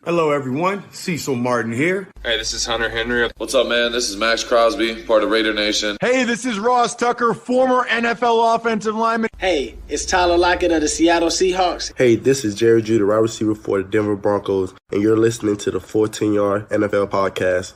Hello, everyone. Cecil Martin here. Hey, this is Hunter Henry. What's up, man? This is Max Crosby, part of Raider Nation. Hey, this is Ross Tucker, former NFL offensive lineman. Hey, it's Tyler Lockett of the Seattle Seahawks. Hey, this is Jerry Judy, wide receiver for the Denver Broncos, and you're listening to the 14-Yard NFL Podcast.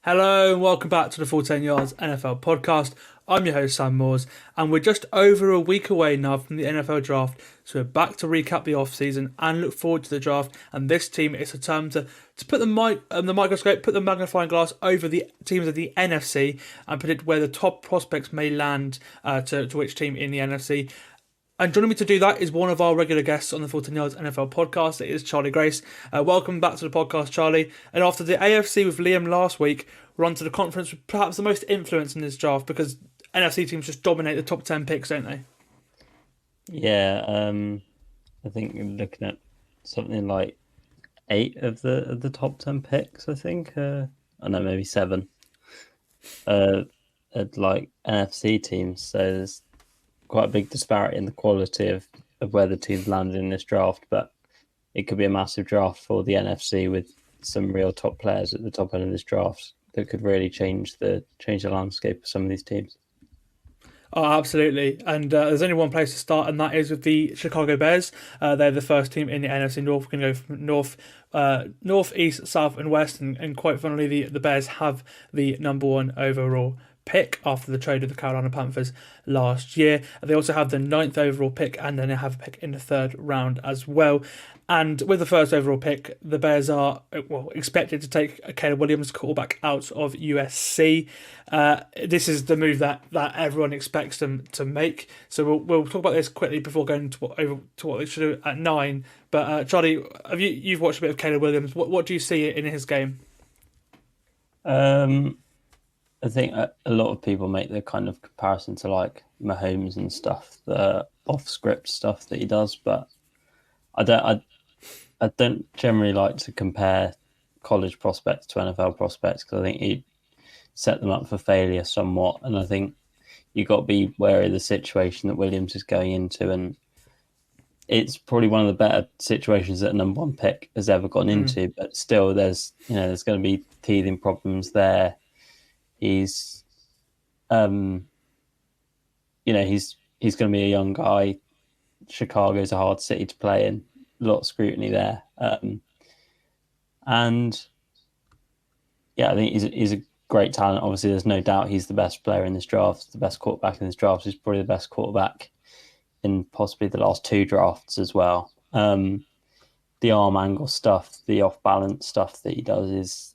Hello and welcome back to the Full 10 Yards NFL podcast. I'm your host Sam Moores, and we're just over a week away now from the NFL draft, so we're back to recap the off-season and look forward to the draft. And this team, it's a time to put the microscope, put the magnifying glass over the teams of the NFC and predict where the top prospects may land to which team in the NFC. And joining me to do that is one of our regular guests on the 14 Yards NFL podcast. It is Charlie Grace. Welcome back to the podcast, Charlie. And after the AFC with Liam last week, we're on to the conference with perhaps the most influence in this draft because NFC teams just dominate the top 10 picks, don't they? Yeah, I think you're looking at something like 8 of the top 10 picks, I think. I know, maybe 7. At like NFC teams. So there's quite a big disparity in the quality of where the teams landed in this draft, but it could be a massive draft for the NFC with some real top players at the top end of this draft that could really change the landscape of some of these teams. Oh, absolutely. And there's only one place to start, and that is with the Chicago Bears. They're the first team in the NFC North. We're going to go from north, east, south, and west. And quite funnily, the Bears have the number 1 overall pick after the trade of the Carolina Panthers last year. They also have the 9th overall pick, and then they have a pick in the 3rd round as well. And with the 1st overall pick, the Bears are expected to take Caleb Williams, quarterback, out of USC. This is the move that everyone expects them to make. So we'll talk about this quickly before going to what they should do at 9. But Charlie, you've watched a bit of Caleb Williams. What do you see in his game? I think a lot of people make the kind of comparison to like Mahomes and stuff, the off-script stuff that he does, but I don't generally like to compare college prospects to NFL prospects because I think you set them up for failure somewhat, and I think you've got to be wary of the situation that Williams is going into, and it's probably one of the better situations that a number 1 pick has ever gone into, but still there's going to be teething problems there. He's, he's going to be a young guy. Chicago's a hard city to play in. A lot of scrutiny there. And yeah, I think he's a great talent. Obviously, there's no doubt he's the best player in this draft, the best quarterback in this draft. He's probably the best quarterback in possibly the last 2 drafts as well. The arm angle stuff, the off-balance stuff that he does is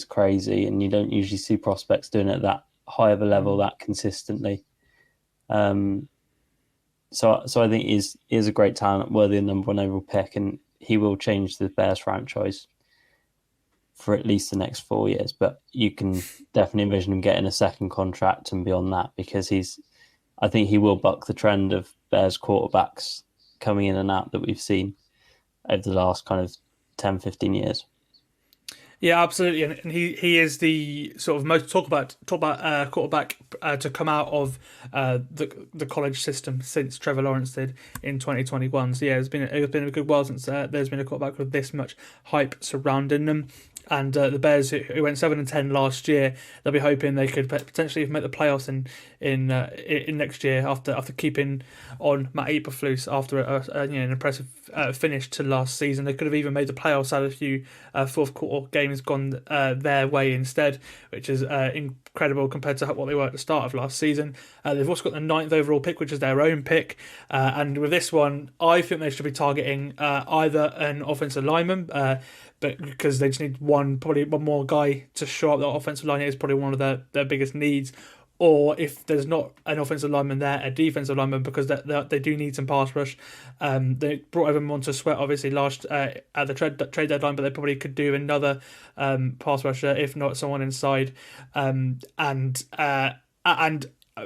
crazy, and you don't usually see prospects doing it at that high of a level that consistently. So I think he is a great talent, worthy of number 1 overall pick, and he will change the Bears franchise for at least the next 4 years. But you can definitely envision him getting a second contract and beyond that, because I think he will buck the trend of Bears quarterbacks coming in and out that we've seen over the last kind of 10, 15 years. Yeah, absolutely, and he is the sort of most talk about quarterback to come out of the college system since Trevor Lawrence did in 2021. So yeah, it's been a good while since there's been a quarterback with this much hype surrounding them. And the Bears, who went 7-10 last year, they'll be hoping they could potentially make the playoffs in next year after keeping on Matt Eberflus after an impressive finish to last season. They could have even made the playoffs had a few fourth quarter games gone their way instead, which is incredible compared to what they were at the start of last season. They've also got the 9th overall pick, which is their own pick, and with this one, I think they should be targeting either an offensive lineman. But because they just need probably one more guy to show up the offensive line, it is probably one of their biggest needs. Or if there's not an offensive lineman there, a defensive lineman, because they do need some pass rush. They brought over Montez Sweat, obviously, last at the trade deadline, but they probably could do another pass rusher, if not someone inside. And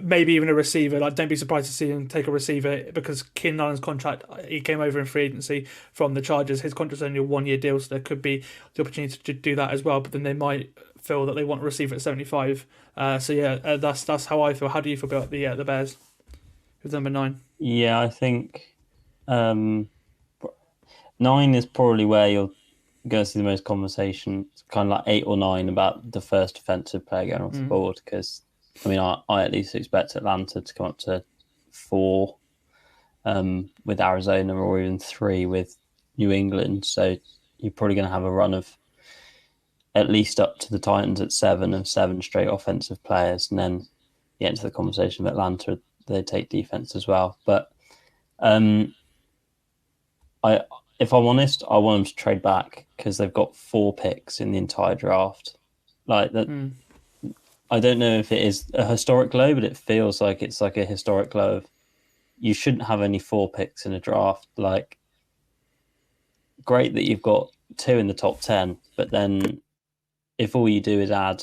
maybe even a receiver. Like, don't be surprised to see him take a receiver because Keenan Allen's contract, he came over in free agency from the Chargers. His contract's only a 1-year deal, so there could be the opportunity to do that as well. But then they might feel that they want a receiver at 75. That's how I feel. How do you feel about the Bears with number 9? Yeah, I think 9 is probably where you're going to see the most conversation. It's kind of like 8 or 9 about the first defensive player going off the board, because I mean, I at least expect Atlanta to come up to 4 with Arizona, or even 3 with New England. So you're probably going to have a run of at least up to the Titans at 7 of 7 straight offensive players. And then you get into the conversation of Atlanta, they take defense as well. But if I'm honest, I want them to trade back because they've got 4 picks in the entire draft. Like that. I don't know if it is a historic low, but it feels like it's like a historic low of you shouldn't have only 4 picks in a draft. Like, great that you've got 2 in the top 10, but then if all you do is add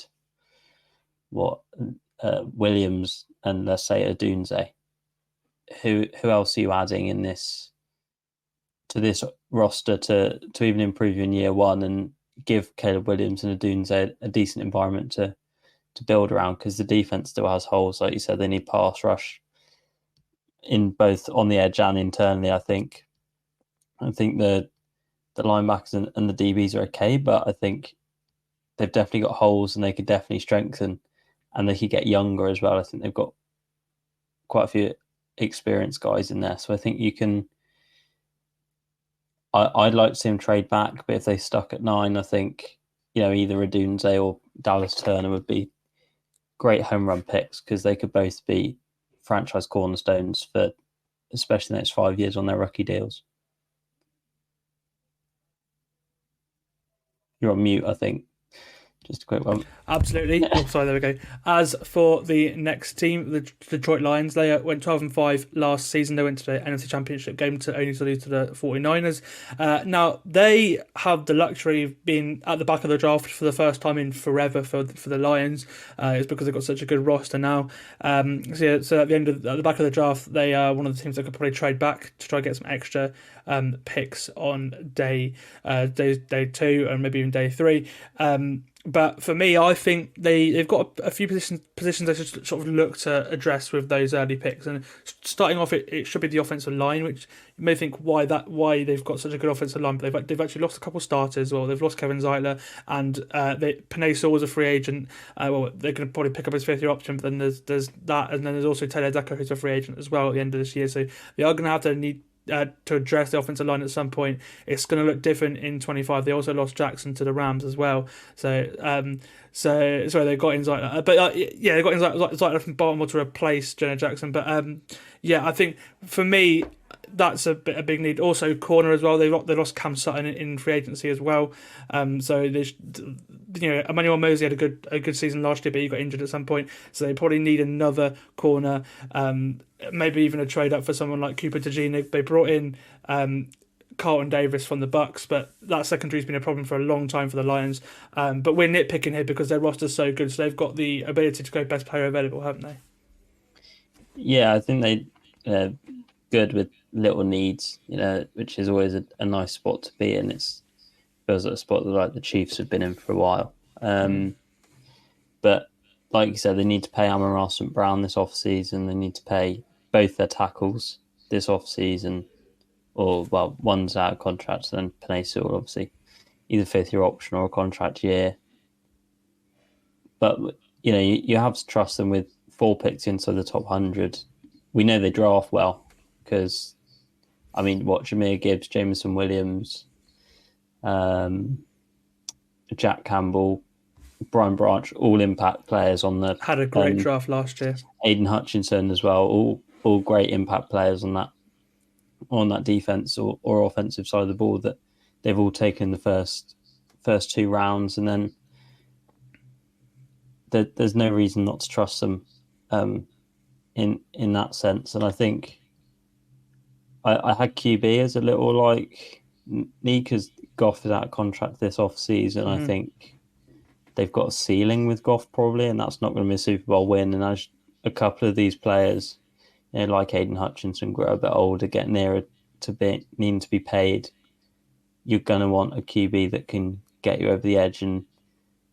Williams and let's say Odunze, who else are you adding in this to this roster to even improve you in year 1 and give Caleb Williams and Odunze a decent environment to build around, because the defense still has holes. Like you said, they need pass rush in both on the edge and internally. I think the linebackers and the DBs are okay, but I think they've definitely got holes and they could definitely strengthen, and they could get younger as well. I think they've got quite a few experienced guys in there. So I think you can... I'd like to see them trade back, but if they stuck at 9, I think, either Odunze or Dallas Turner would be great home run picks, because they could both be franchise cornerstones for especially the next 5 years on their rookie deals. You're on mute, I think. Just a quick one. Absolutely. Oh, sorry, there we go. As for the next team, the Detroit Lions, they went 12-5 last season. They went to the NFC Championship game only to lose to the 49ers. Now, they have the luxury of being at the back of the draft for the first time in forever for the Lions. It's because they've got such a good roster now. So at the back of the draft, they are one of the teams that could probably trade back to try to get some extra picks on day 2 and maybe even day 3. But for me, I think they've got a few positions they should sort of look to address with those early picks. And starting off, it should be the offensive line, which you may think why they've got such a good offensive line, but they've actually lost a couple of starters. Well, they've lost Kevin Zeitler, and Panay Sewell was a free agent. They're going to probably pick up his 5th-year option, but then there's that, and then there's also Taylor Decker, who's a free agent as well at the end of this year. So they are going to have to need to address the offensive line at some point. It's going to look different in 25. They also lost Jackson to the Rams as well. So sorry, they got in Zeitler, but they got in Zeitler from Baltimore to replace Jonah Jackson. But I think for me, that's a big need. Also, corner as well. They lost Cam Sutton in free agency as well. So there's, Emmanuel Mosley had a good season last year, but he got injured at some point. So they probably need another corner. Maybe even a trade up for someone like Cooper DeJean. They brought in Carlton Davis from the Bucks, but that secondary's been a problem for a long time for the Lions. But we're nitpicking here because their roster's so good, so they've got the ability to go best player available, haven't they? Yeah, I think they're good with little needs, which is always a nice spot to be in. It feels like a spot that like the Chiefs have been in for a while. But like you said, they need to pay Amon-Ra St. Brown this offseason. They need to pay both their tackles this offseason, one's out of contract, so then Panay Sewell, obviously, either 5th-year option or a contract year. But, you have to trust them with 4 picks inside the top 100. We know they draft well because, Jahmyr Gibbs, Jameson Williams, Jack Campbell, Brian Branch, all impact players on the... Had a great draft last year. Aiden Hutchinson as well, all great impact players on that defense or offensive side of the ball that they've all taken the first 2 rounds, and then there's no reason not to trust them in that sense. And I think I had QB as a little like need because Goff is out of contract this off season. I think they've got a ceiling with Goff probably, and that's not going to be a Super Bowl win. And as a couple of these players, like Aiden Hutchinson, grow a bit older, get nearer to needing to be paid, you're going to want a QB that can get you over the edge, and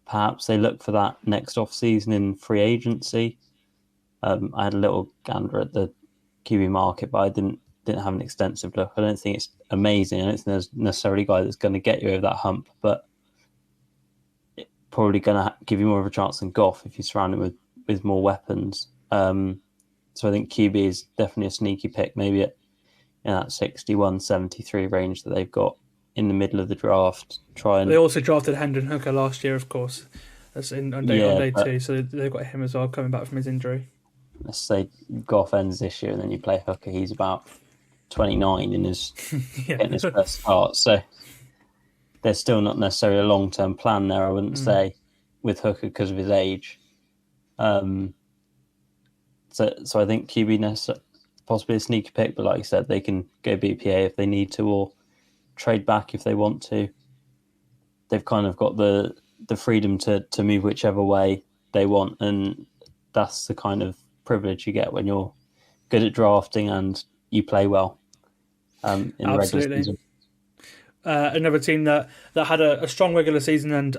perhaps they look for that next off-season in free agency. I had a little gander at the QB market, but I didn't have an extensive look. I don't think it's amazing. I don't think there's necessarily a guy that's going to get you over that hump, but it's probably going to give you more of a chance than Goff if you surround him with more weapons. So I think QB is definitely a sneaky pick, maybe at that 61, 73 range that they've got in the middle of the draft. They also drafted Hendon Hooker last year, of course. That's on day 2, so they've got him as well coming back from his injury. Let's say Goff ends this year and then you play Hooker. He's about 29 and is getting his first start. So there's still not necessarily a long-term plan there, I wouldn't say, with Hooker because of his age. So I think QB possibly a sneaky pick, but like I said, they can go BPA if they need to or trade back if they want to. They've kind of got the freedom to move whichever way they want, and that's the kind of privilege you get when you're good at drafting and you play well in the regular season. Another team that had a strong regular season and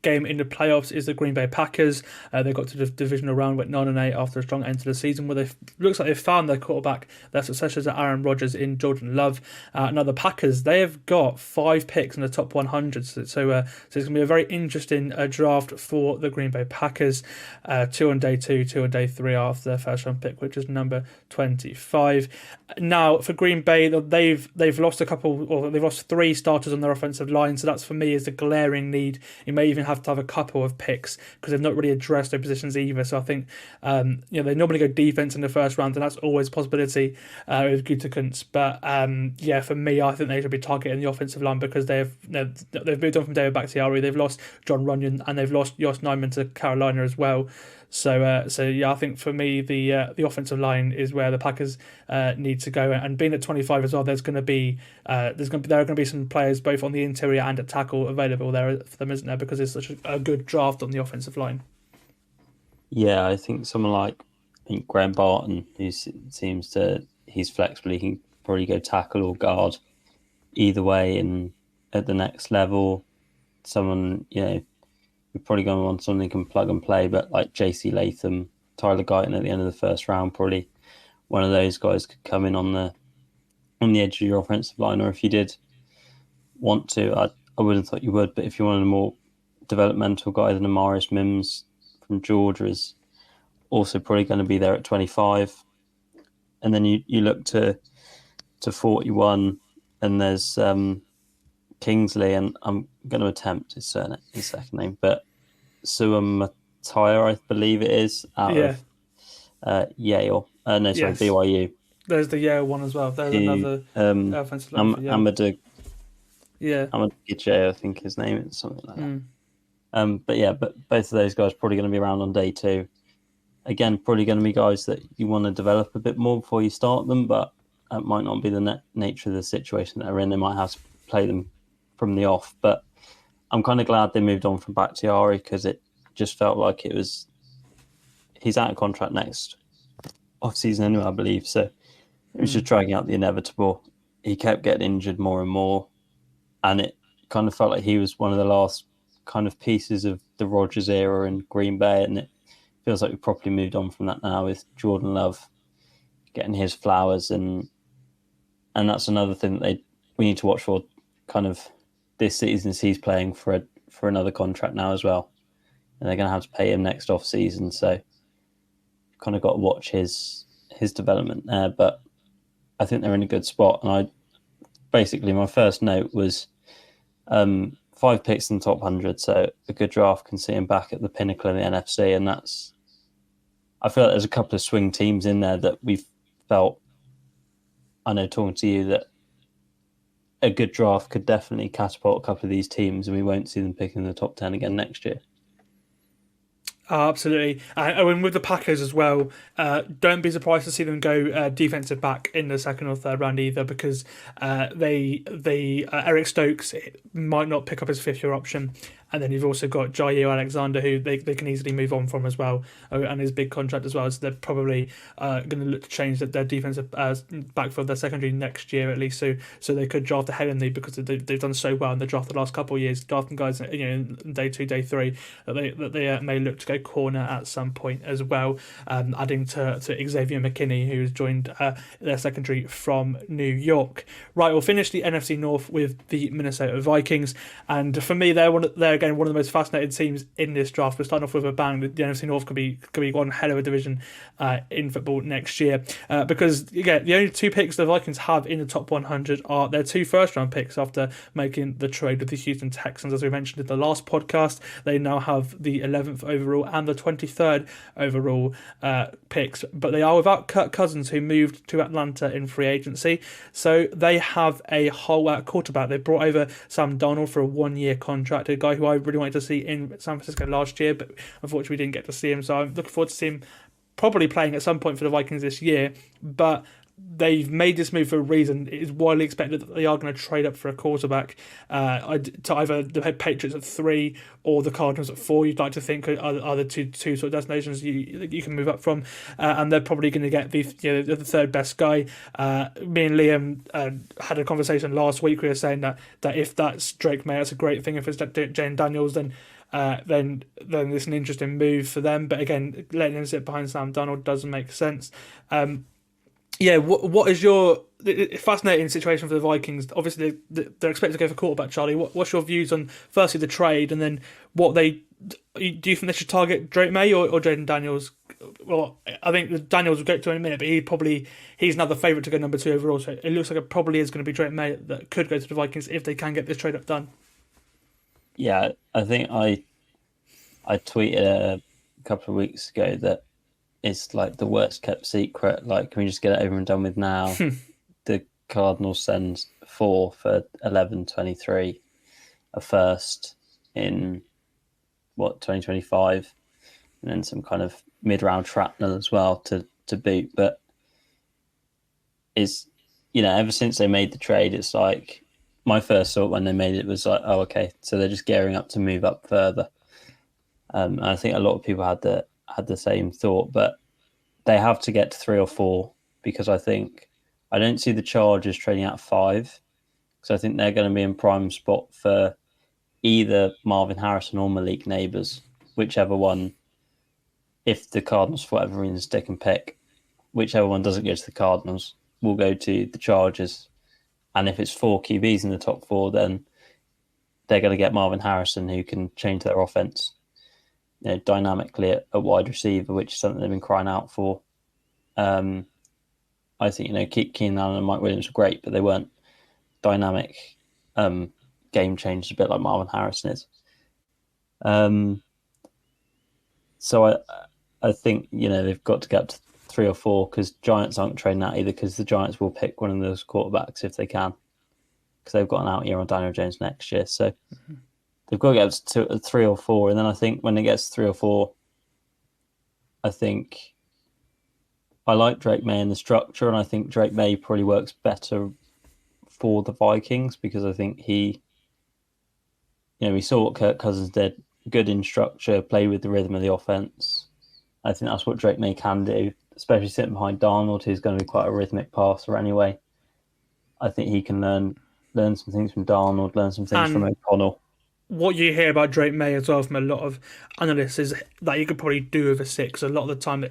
game in the playoffs is the Green Bay Packers. They got to the divisional round, went 9-8 after a strong end to the season, where looks like they've found their quarterback, their successors at Aaron Rodgers in Jordan Love. Now the Packers, they have got 5 picks in the top 100, so it's going to be a very interesting draft for the Green Bay Packers. 2 on day 2, 2 on day 3 after their first round pick, which is number 25. Now for Green Bay, they've lost they've lost 3 starters on their offensive line, so that's for me is a glaring need. You may even have to have a couple of picks because they've not really addressed their positions either. So I think they normally go defense in the first round, and that's always a possibility with Gutekunst. But for me, I think they should be targeting the offensive line because they've moved on from David Bakhtiari, they've lost John Runyon, and they've lost Josh Nijman to Carolina as well. So I think for me the offensive line is where the Packers need to go, and being at 25 as well, there are going to be some players both on the interior and at tackle available there for them, isn't there? Because it's such a good draft on the offensive line. Yeah, I think someone like Graham Barton, who seems to he's flexible, he can probably go tackle or guard either way, and at the next level, someone you're probably going to want someone who can plug and play, but like JC Latham, Tyler Guyton at the end of the first round, probably one of those guys could come in on the edge of your offensive line. Or if you did want to, I wouldn't have thought you would, but if you wanted a more developmental guy than Amaris Mims from Georgia is also probably going to be there at 25. And then you look to 41, and there's Kingsley, and I'm going to attempt his second name, but Suamataya, I believe it is, out of Yale. BYU. There's the Yale one as well. There's another offensive line for Yale. Amadou Gidje, I think his name is something like that. But both of those guys probably going to be around on day 2. Again, probably going to be guys that you want to develop a bit more before you start them, but that might not be the nature of the situation that they're in. They might have to play them from the off, but I'm kind of glad they moved on from Bakhtiari because it just felt like he's out of contract next off season anyway, I believe. So it was just dragging out the inevitable. He kept getting injured more and more, and it kind of felt like he was one of the last kind of pieces of the Rodgers era in Green Bay, and it feels like we've properly moved on from that now with Jordan Love getting his flowers, and that's another thing that we need to watch for kind of this season. He's playing for another contract now as well, and they're going to have to pay him next off season. So kind of got to watch his development there. But I think they're in a good spot. And my first note was 5 picks in the top 100. So a good draft can see him back at the pinnacle of the NFC. And I feel like there's a couple of swing teams in there that we've felt, I know talking to you, that a good draft could definitely catapult a couple of these teams, and we won't see them picking the top 10 again next year. Absolutely. And with the Packers as well, don't be surprised to see them go defensive back in the second or third round either, because Eric Stokes might not pick up his 5th-year option, and then you've also got Jair Alexander, who they can easily move on from as well, and his big contract as well. So they're probably going to look to change their defensive backfield, their secondary next year at least. So they could draft ahead in the because they've done so well in the draft the last couple of years, drafting guys in day 2, day 3 that they may look to go corner at some point as well. Adding to Xavier McKinney, who has joined their secondary from New York. Right, we'll finish the NFC North with the Minnesota Vikings, and for me, they're again one of the most fascinating teams in this draft. We're starting off with a bang. The NFC North could be one hell of a division in football next year, because again, the only 2 picks the Vikings have in the top 100 are their 2 first-round picks after making the trade with the Houston Texans. As we mentioned in the last podcast, they now have the 11th overall and the 23rd overall picks, but they are without Kirk Cousins, who moved to Atlanta in free agency. So they have a whole quarterback. They brought over Sam Darnold for a 1-year contract, a guy who I really wanted to see in San Francisco last year, but unfortunately we didn't get to see him. So I'm looking forward to see him probably playing at some point for the Vikings this year, but they've made this move for a reason. It is widely expected that they are going to trade up for a quarterback to either the Patriots at 3 or the Cardinals at 4. You'd like to think are the two sort of destinations you can move up from, and they're probably going to get the third best guy. Me and Liam had a conversation last week. We were saying that if that's Drake May, that's a great thing. If it's Jane Daniels, then it's an interesting move for them. But again, letting him sit behind Sam Darnold doesn't make sense. What is your fascinating situation for the Vikings? Obviously, they're expected to go for quarterback. Charlie, what's your views on firstly the trade, and then do you think they should target Drake May or Jaden Daniels? Well, I think Daniels will get to in a minute, but he's another favourite to go number 2 overall. So it looks like it probably is going to be Drake May that could go to the Vikings if they can get this trade up done. Yeah, I think I tweeted a couple of weeks ago that it's like the worst kept secret. Like, can we just get it over and done with now? The Cardinals send 4 for 11.23, a first in 2025, and then some kind of mid-round shrapnel as well to boot. But ever since they made the trade, it's like my first thought when they made it was like, oh, okay, so they're just gearing up to move up further. And I think a lot of people had the same thought, but they have to get to 3 or 4, because I don't see the Chargers trading out 5, because I think they're going to be in prime spot for either Marvin Harrison or Malik Neighbors, whichever one. If the Cardinals, for whatever reason, stick and pick, whichever one doesn't go to the Cardinals will go to the Chargers. And if it's 4 QBs in the top 4, then they're going to get Marvin Harrison, who can change their offense dynamically at wide receiver, which is something they've been crying out for. I think Keenan Allen and Mike Williams were great, but they weren't dynamic game changers, a bit like Marvin Harrison is. So I think they've got to get up to 3 or 4, because Giants aren't trading out either, because the Giants will pick one of those quarterbacks if they can, because they've got an out year on Daniel Jones next year. So they've got to get up to 3 or 4, and then I think when it gets to 3 or 4, I think I like Drake May in the structure, and I think Drake May probably works better for the Vikings, because I think we saw what Kirk Cousins did, good in structure, played with the rhythm of the offense. I think that's what Drake May can do, especially sitting behind Darnold, who's going to be quite a rhythmic passer anyway. I think he can learn some things from Darnold, learn some things from O'Connell. What you hear about Drake May as well from a lot of analysts is that you could probably do with a 6. A lot of the time,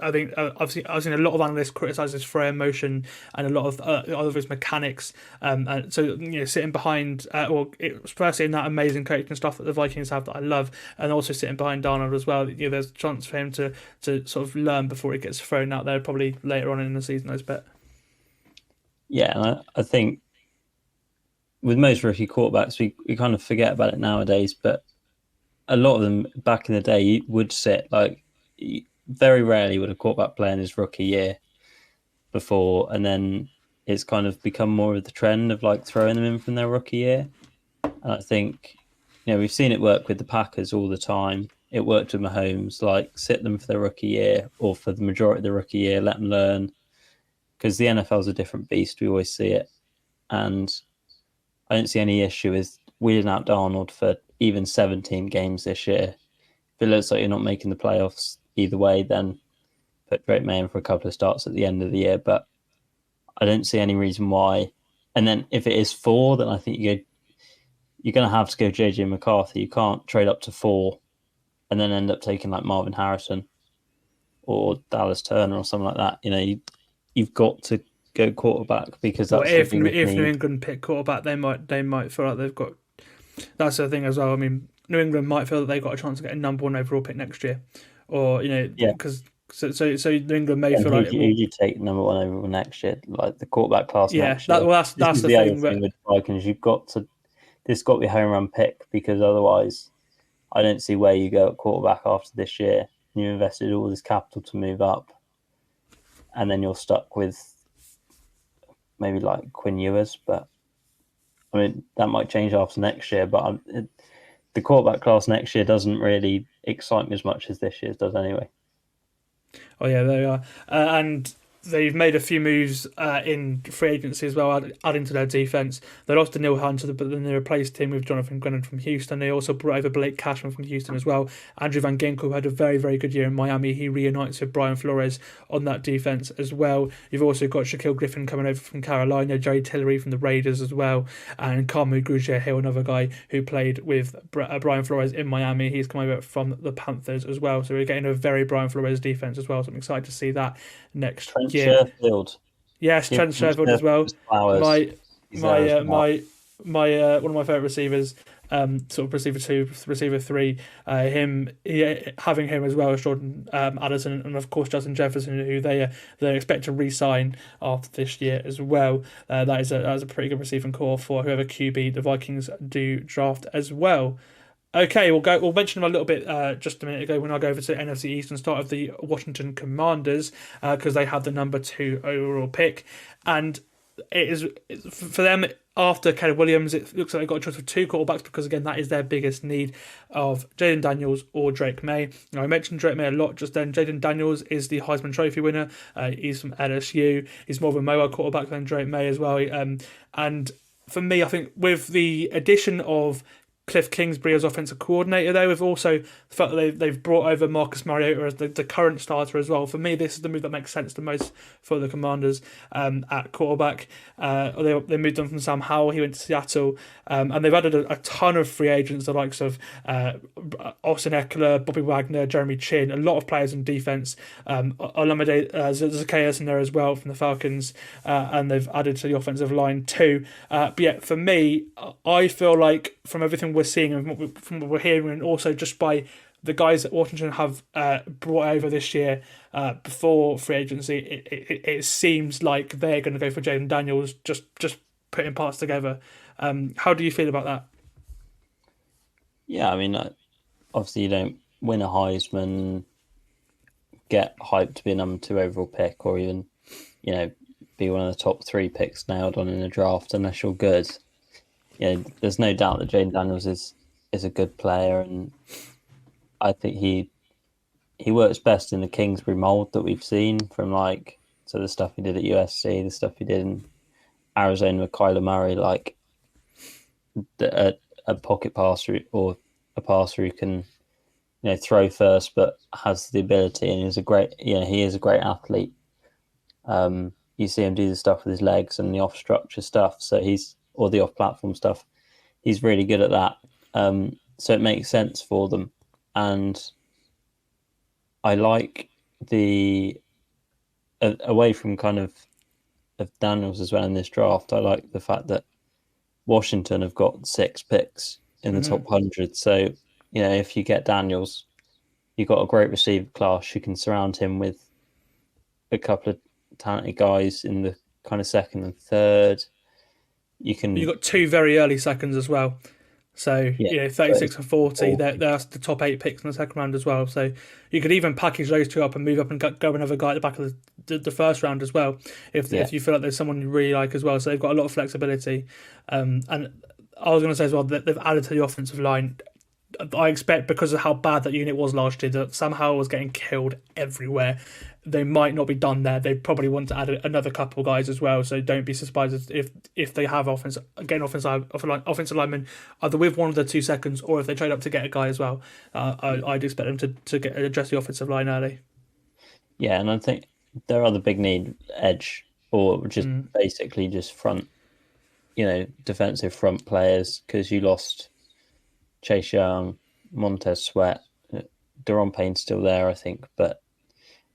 I think I've seen a lot of analysts criticise his throw motion and a lot of his mechanics. And so sitting behind, firstly in that amazing coaching stuff that the Vikings have that I love, and also sitting behind Darnold as well. There's a chance for him to sort of learn before he gets thrown out there, probably later on in the season, I bet. Yeah, and I think with most rookie quarterbacks, we kind of forget about it nowadays, but a lot of them back in the day would sit, like, very rarely would a quarterback play in his rookie year before, and then it's kind of become more of the trend of like throwing them in from their rookie year. And I think, we've seen it work with the Packers all the time. It worked with Mahomes, like sit them for their rookie year or for the majority of the rookie year, let them learn, because the NFL is a different beast. We always see it. And I don't see any issue with wheeling out Darnold for even 17 games this year. If it looks like you're not making the playoffs either way, then put Drake May in for a couple of starts at the end of the year. But I don't see any reason why. And then if it is 4, then I think you're going to have to go JJ McCarthy. You can't trade up to 4 and then end up taking like Marvin Harrison or Dallas Turner or something like that. You've got to go quarterback because that's if New England pick quarterback, they might feel like they've got. That's the thing as well. I mean, New England might feel that they've got a chance to get a number 1 overall pick next year, or because so New England may feel like who you take number 1 overall next year, like the quarterback class. Next year. That's the thing. With Vikings, this got to be a home run pick because otherwise, I don't see where you go at quarterback after this year. You invested all this capital to move up, and then you're stuck with maybe like Quinn Ewers. But I mean, that might change after next year. But the quarterback class next year doesn't really excite me as much as this year's does anyway. Oh yeah, they are, and they've made a few moves in free agency as well, adding to their defense. They lost to Neil Hunter, but then they replaced him with Jonathan Grennan from Houston. They also brought over Blake Cashman from Houston as well. Andrew Van Ginkel had a very, very good year in Miami. He reunites with Brian Flores on that defense as well. You've also got Shaquille Griffin coming over from Carolina, Jerry Tillery from the Raiders as well, and Kamu Grugier-Hill, another guy who played with Brian Flores in Miami. He's come over from the Panthers as well. So we're getting a very Brian Flores defense as well. So I'm excited to see that next year. Sherfield. Yes, Trent Sherfield as well. My one of my favourite receivers, sort of receiver 2, receiver 3. Having him as well as Jordan Addison, and of course Justin Jefferson, who they expect to re-sign after this year as well. That is a pretty good receiving core for whoever QB the Vikings do draft as well. Okay, we'll mention them a little bit just a minute ago when I go over to NFC East and start with the Washington Commanders because they have the number 2 overall pick, and it is for them after Caleb Williams. It looks like they've got a choice of 2 quarterbacks because again that is their biggest need of Jaden Daniels or Drake May. Now I mentioned Drake May a lot just then. Jaden Daniels is the Heisman Trophy winner. He's from LSU. He's more of a mobile quarterback than Drake May as well. And for me, I think with the addition of Cliff Kingsbury as offensive coordinator there, with also the fact that they've brought over Marcus Mariota as the current starter as well. For me, this is the move that makes sense the most for the Commanders at quarterback. They moved on from Sam Howell. He went to Seattle. And they've added a ton of free agents, the likes of Austin Eckler, Bobby Wagner, Jeremy Chin, a lot of players in defense. Olamide Zacchaeus in there as well from the Falcons. And they've added to the offensive line too. But yeah, for me, I feel like from everything we're seeing and from what we're hearing, and also just by the guys that Washington have brought over this year before free agency, it seems like they're going to go for Jaden Daniels, just putting parts together. How do you feel about that? Yeah, I mean, obviously you don't win a Heisman, get hyped to be a number 2 overall pick, or even, be one of the top 3 picks nailed on in a draft unless you're good. There's no doubt that Jaden Daniels is a good player, and I think he works best in the Kingsbury mold that we've seen from the stuff he did at USC, the stuff he did in Arizona with Kyler Murray, a pocket passer or a passer who can throw first but has the ability, and he is a great athlete. You see him do the stuff with his legs and the off structure stuff, or the off-platform stuff. He's really good at that. So it makes sense for them. And I like away from kind of Daniels as well in this draft, I like the fact that Washington have got 6 picks in the top 100. So, if you get Daniels, you've got a great receiver class. You can surround him with a couple of talented guys in the kind of 2nd and 3rd. You've got 2 very early seconds as well. So, 36 and 40, that's the top 8 picks in the second round as well. So you could even package those 2 up and move up and go another guy at the back of the first round as well, if you feel like there's someone you really like as well. So they've got a lot of flexibility. And I was going to say as well that they've added to the offensive line I expect because of how bad that unit was last year, that somehow it was getting killed everywhere. They might not be done there. They probably want to add another couple guys as well. So don't be surprised if they have offensive linemen either with one of the 2 seconds, or if they trade up to get a guy as well. I'd expect them to address the offensive line early. Yeah, and I think their other big need, edge, or just basically just front, defensive front players, because you lost Chase Young, Montez Sweat, Deron Payne's still there, I think, but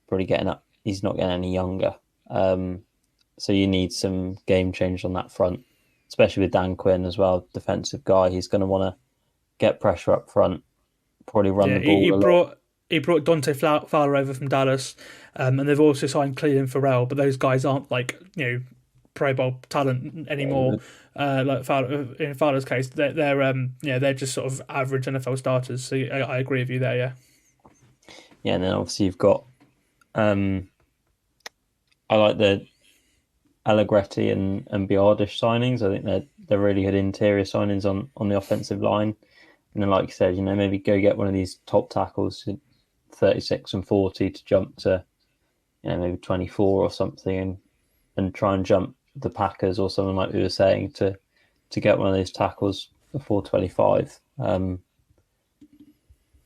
probably getting up. He's not getting any younger. So you need some game change on that front, especially with Dan Quinn as well, defensive guy. He's going to want to get pressure up front, probably run the ball. He brought Dante Fowler over from Dallas, and they've also signed Cleveland Farrell, but those guys aren't Pro Bowl talent anymore. Like Fowler, in Fowler's case, they're just sort of average NFL starters. So I agree with you there. Yeah. Yeah, and then obviously you've got. I like the Allegretti and Biadish signings. I think they're really good interior signings on the offensive line. And then, like you said, maybe go get one of these top tackles, 36 and 40, to jump to, maybe 24 or something, and try and jump the Packers or something like we were saying to get one of these tackles before 25.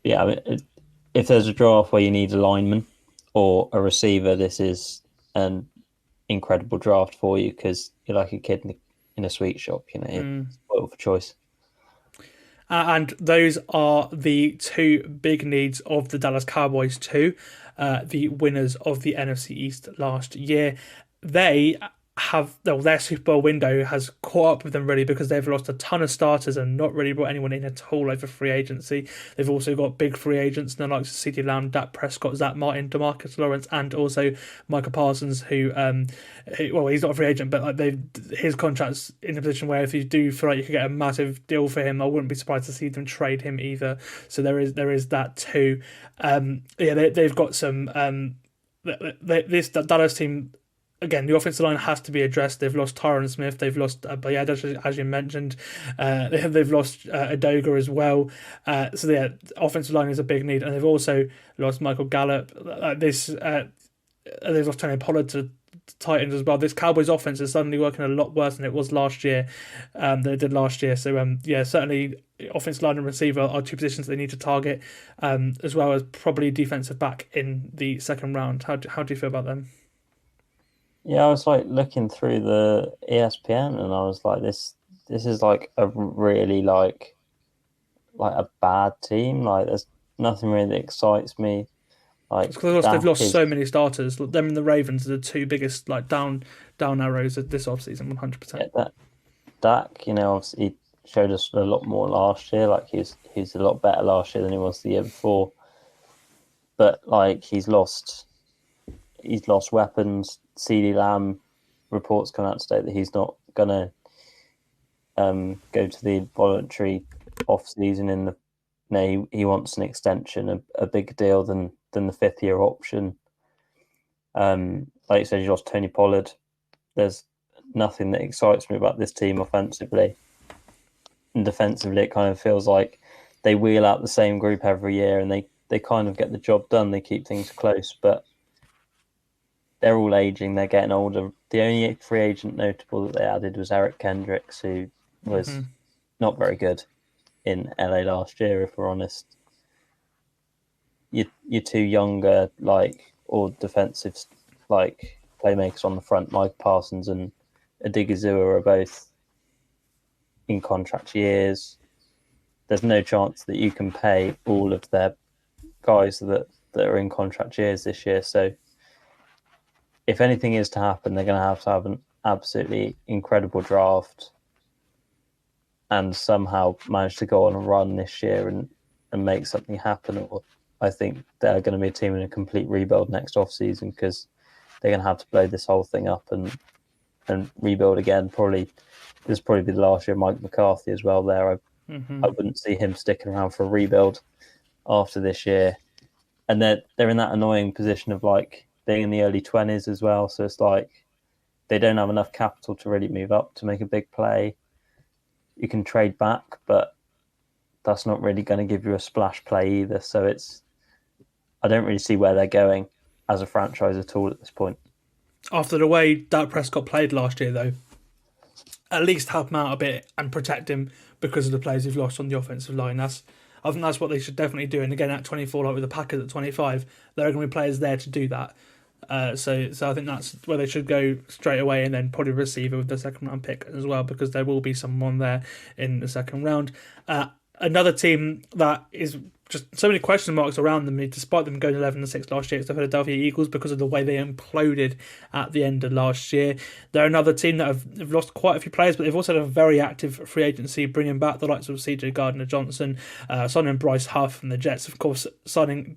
If there's a draft where you need a lineman or a receiver, this is an incredible draft for you, because you're like a kid in a sweet shop. You're spoiled for choice. And those are the two big needs of the Dallas Cowboys too, the winners of the NFC East last year. They their Super Bowl window has caught up with them really, because they've lost a ton of starters and not really brought anyone in at all over free agency. They've also got big free agents, and the likes of CeeDee Lamb, Dak Prescott, Zach Martin, DeMarcus Lawrence, and also Micah Parsons, who he's not a free agent, but his contract's in a position where if you do feel like you could get a massive deal for him, I wouldn't be surprised to see them trade him either. So there is that too. They've got some. This Dallas team. Again, the offensive line has to be addressed. They've lost Tyron Smith. They've lost Bayad, as you mentioned. They've lost Adoga as well. Offensive line is a big need. And they've also lost Michael Gallup. They've lost Tony Pollard to Titans as well. This Cowboys offense is suddenly working a lot worse than it was last year. Than it did last year. So, certainly offensive line and receiver are two positions they need to target, as well as probably defensive back in the second round. How do you feel about them? Yeah, I was looking through the ESPN, and I was like, this is a really a bad team. There's nothing really that excites me. It's because they've lost so many starters. Them and the Ravens are the two biggest down arrows of this offseason, 100%. Yeah, Dak, obviously he showed us a lot more last year. He's a lot better last year than he was the year before. But he's lost weapons. CeeDee Lamb, reports come out today that he's not going to go to the voluntary off season he wants an extension, a bigger deal than the 5th year option. Like you said, you lost Tony Pollard. There's nothing that excites me about this team offensively. And defensively, it kind of feels like they wheel out the same group every year, and they kind of get the job done. They keep things close, but they're all aging. They're getting older. The only free agent notable that they added was Eric Kendricks, who was not very good in LA last year, if we're honest. Your two younger, or defensive, playmakers on the front, Mike Parsons and Adigizua, are both in contract years. There's no chance that you can pay all of their guys that are in contract years this year. So if anything is to happen, they're going to have an absolutely incredible draft and somehow manage to go on a run this year and make something happen. Or I think they're going to be a team in a complete rebuild next offseason, because they're going to have to blow this whole thing up and rebuild again. This will probably be the last year of Mike McCarthy as well there. I wouldn't see him sticking around for a rebuild after this year. And they're in that annoying position of being in the early 20s as well. So it's they don't have enough capital to really move up to make a big play. You can trade back, but that's not really going to give you a splash play either. So I don't really see where they're going as a franchise at all at this point. After the way Dak Prescott played last year, though, at least help him out a bit and protect him because of the players he's lost on the offensive line. I think that's what they should definitely do. And again, at 24, like with the Packers at 25, there are going to be players there to do that. So I think that's where they should go straight away, and then probably receiver with the second round pick as well, because there will be someone there in the second round. Another team that is just so many question marks around them, despite them going 11-6 last year, it's the Philadelphia Eagles because of the way they imploded at the end of last year. They're another team that have lost quite a few players, but they've also had a very active free agency, bringing back the likes of CJ Gardner-Johnson, signing Bryce Huff from the Jets, of course, signing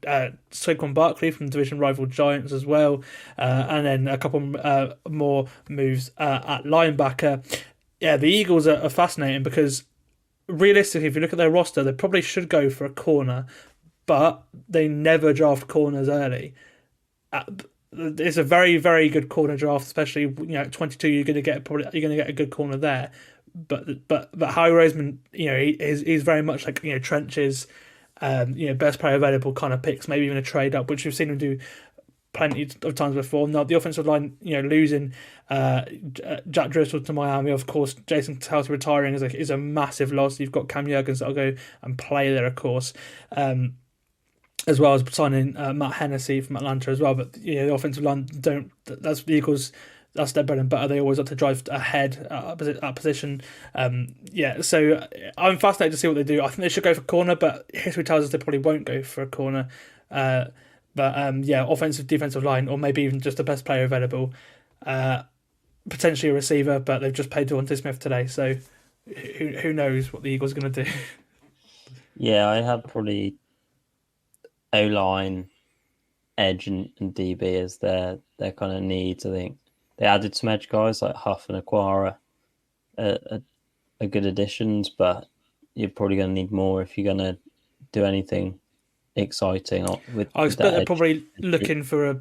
Saquon Barkley from division rival Giants as well, and then a couple more moves at linebacker. Yeah, the Eagles are fascinating because realistically, if you look at their roster, they probably should go for a corner, but they never draft corners early. It's a very, very good corner draft, especially at 22. You're going to get a good corner there. But Howie Roseman, he's very much like trenches, best player available kind of picks, maybe even a trade up, which we've seen him do plenty of times before. Now the offensive line, losing Jack Driscoll to Miami, of course, Jason Kelce retiring is a massive loss. You've got Cam Jurgens that'll go and play there, of course, as well as signing Matt Hennessy from Atlanta as well. But the offensive line that's the Eagles. That's their bread and butter. They always have to drive ahead at position. So I'm fascinated to see what they do. I think they should go for corner, but history tells us they probably won't go for a corner. Offensive, defensive line, or maybe even just the best player available. Potentially a receiver, but they've just paid Devontae Smith today, so who knows what the Eagles are going to do. Yeah, I have probably O-line, edge, and DB as their kind of needs. I think they added some edge guys like Huff and Aquara, are good additions, but you're probably going to need more if you're going to do anything exciting. I expect they're probably looking for a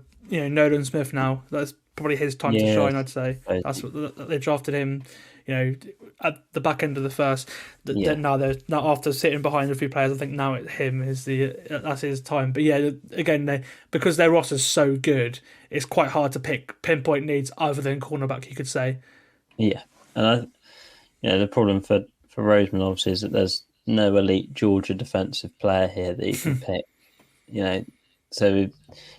Nolan Smith now. That's probably his time to shine, I'd say. That's what they drafted him, at the back end of the first. Now after sitting behind a few players, I think now that's his time. But again, because their roster's so good, it's quite hard to pinpoint needs other than cornerback, you could say. Yeah, and the problem for Roseman obviously is that there's no elite Georgia defensive player here that you can pick. So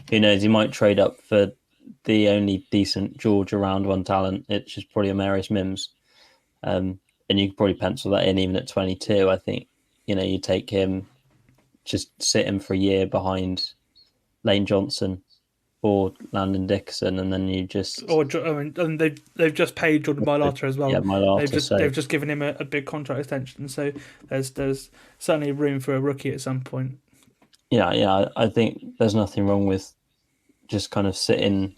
who knows? He might trade up for the only decent Georgia round one talent. It's just probably Amarius Mims, and you can probably pencil that in even at 22. I think you take him, just sit him for a year behind Lane Johnson or Landon Dickerson, and then you just and they've just paid Jordan Mailata as well. Yeah, Mailata, they've just given him a big contract extension, so there's certainly room for a rookie at some point. Yeah, I think there's nothing wrong with just kind of sitting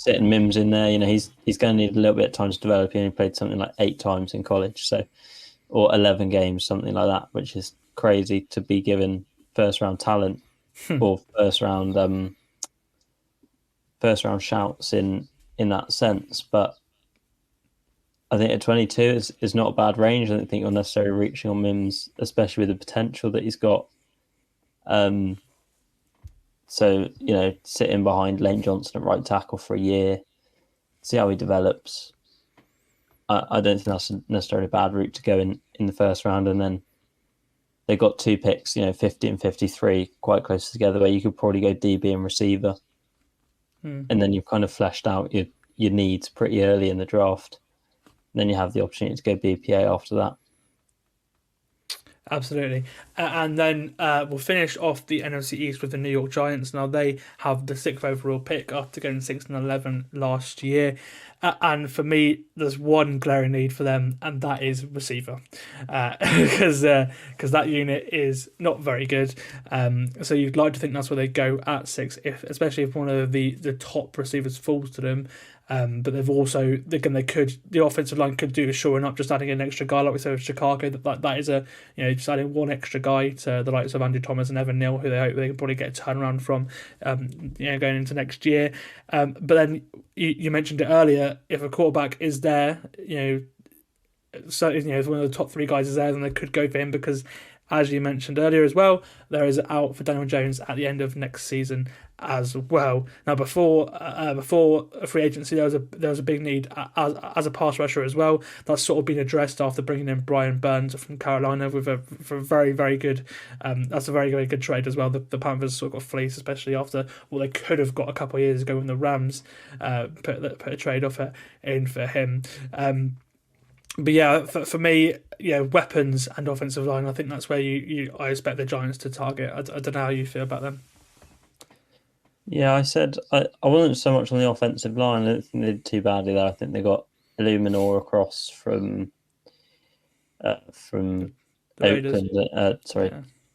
Mims in there. He's going to need a little bit of time to develop. He only played something like 8 times in college, or 11 games, something like that, which is crazy to be given first round talent or first round shouts in that sense. But I think at 22 is not a bad range. I don't think you're necessarily reaching on Mims, especially with the potential that he's got. Sitting behind Lane Johnson at right tackle for a year, see how he develops. I don't think that's necessarily a bad route to go in the first round. And then they got 2 picks, 50 and 53, quite close together, where you could probably go DB and receiver. And then you've kind of fleshed out your needs pretty early in the draft. And then you have the opportunity to go BPA after that. Absolutely. And then we'll finish off the NFC East with the New York Giants. Now, they have the 6th overall pick after going 6-11 last year. And for me, there's one glaring need for them, and that is receiver. Because that unit is not very good. So you'd like to think that's where they go at 6, especially if one of the top receivers falls to them. But they've also, again, the offensive line could do the shoring up, just adding an extra guy, like we said with Chicago. That is just adding one extra guy to the likes of Andrew Thomas and Evan Neal, who they hope they can probably get a turnaround from, going into next year. But then you mentioned it earlier. If a quarterback is there, so if one of the top 3 guys is there, then they could go for him because as you mentioned earlier as well, there is out for Daniel Jones at the end of next season as well. Now, before free agency, there was a big need as a pass rusher as well. That's sort of been addressed after bringing in Brian Burns from Carolina for a very, very good. That's a very, very good trade as well. The Panthers sort of got fleeced, especially after what they could have got a couple of years ago when the Rams put a trade offer in for him. But yeah, for me, yeah, weapons and offensive line, I think that's where I expect the Giants to target. I don't know how you feel about them. Yeah, I said I wasn't so much on the offensive line. I don't think they did too badly there. I think they got Illuminor across from Oakland,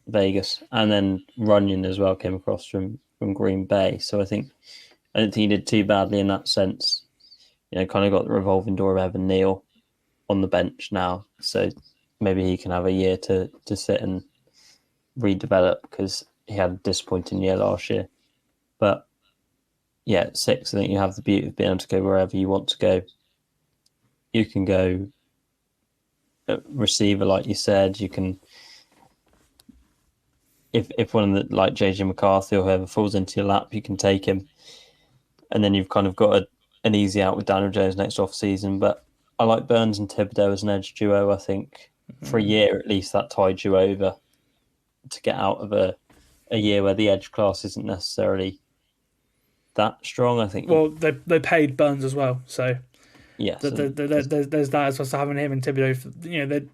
Vegas, and then Runyon as well came across from Green Bay. So I don't think he did too badly in that sense. Kind of got the revolving door of Evan Neal on the bench now, so maybe he can have a year to sit and redevelop because he had a disappointing year last year. But yeah, at 6, I think you have the beauty of being able to go wherever you want to go. You can go receiver, like you said. You can, if one of the like JJ McCarthy or whoever falls into your lap, you can take him, and then you've kind of got an easy out with Daniel Jones next off season. But I like Burns and Thibodeau as an edge duo. I think for a year at least that tied you over to get out of a year where the edge class isn't necessarily that strong. I think. Well, they paid Burns as well, so yeah. There's that as well. So having him and Thibodeau,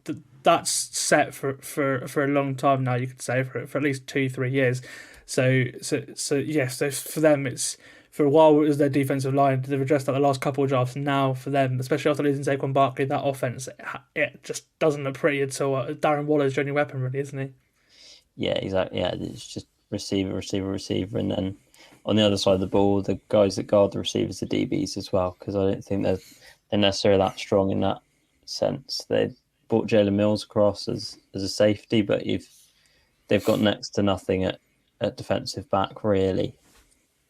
that's set for a long time now. You could say for at least 2-3 years. So yes, so for them it's. For a while, it was their defensive line. They've addressed that the last couple of drafts. And now, for them, especially after losing Saquon Barkley, that offense, it just doesn't look pretty at all. Darren Waller's your only weapon, really, isn't he? Yeah, exactly. Yeah, it's just receiver. And then on the other side of the ball, the guys that guard the receivers, the DBs as well, because I don't think they're necessarily that strong in that sense. They brought Jalen Mills across as a safety, but they've got next to nothing at defensive back, really.